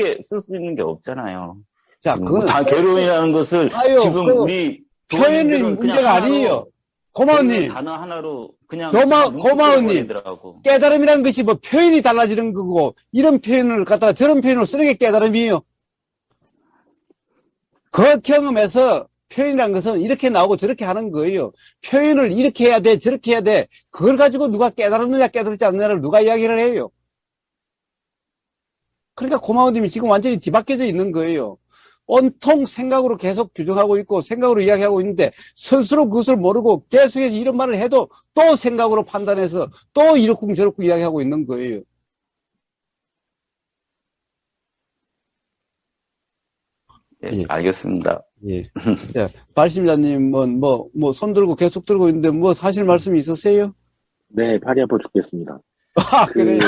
있는 게 없잖아요. 자, 그건 다 괴로움이라는 것을 지금 우리 표현의 문제가 아니에요. 고마워님. 단어 하나로 그냥 고마워님. 깨달음이라는 것이 뭐 표현이 달라지는 거고, 이런 표현을 갖다가 저런 표현을 쓰는 게 깨달음이에요. 그 경험에서 표현이라는 것은 이렇게 나오고 저렇게 하는 거예요. 표현을 이렇게 해야 돼, 저렇게 해야 돼. 그걸 가지고 누가 깨달았느냐, 깨달지 않느냐를 누가 이야기를 해요. 그러니까 고마워님이 지금 완전히 뒤바뀌어져 있는 거예요. 온통 생각으로 계속 규정하고 있고 생각으로 이야기하고 있는데 스스로 그것을 모르고 계속해서 이런 말을 해도 또 생각으로 판단해서 또 이렇쿵 저렇쿵 이야기하고 있는 거예요. 예, 알겠습니다. 예. 자, 발심자님은 손 들고 계속 들고 있는데 사실 말씀이 있으세요? 네, 팔이 아파 죽겠습니다. 그래요?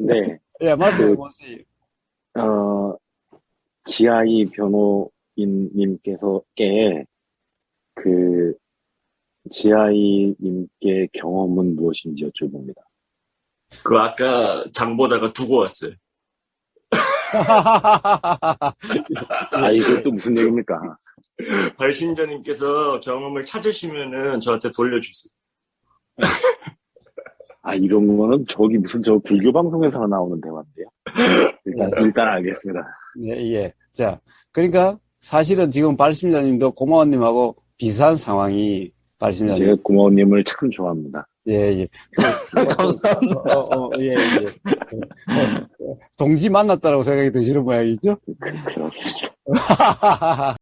네. 예, 말씀해 보세요. 지아이 변호인님께서 지아이님께 경험은 무엇인지 여쭤봅니다. 아까 장 보다가 두고 왔어요. 이것도 무슨 얘기입니까? 발신자님께서 경험을 찾으시면은 저한테 돌려주세요. 이런 거는 무슨 불교 방송에서 나오는 대화인데요. 일단 알겠습니다. 예. 자, 그러니까 사실은 지금 발심자님도 고마워님하고 비슷한 상황이 발심자님. 제가 고마워님을 참 좋아합니다. 예. 감사합니다. 예. 동지 만났다라고 생각이 드시는 모양이죠? 그렇습니다.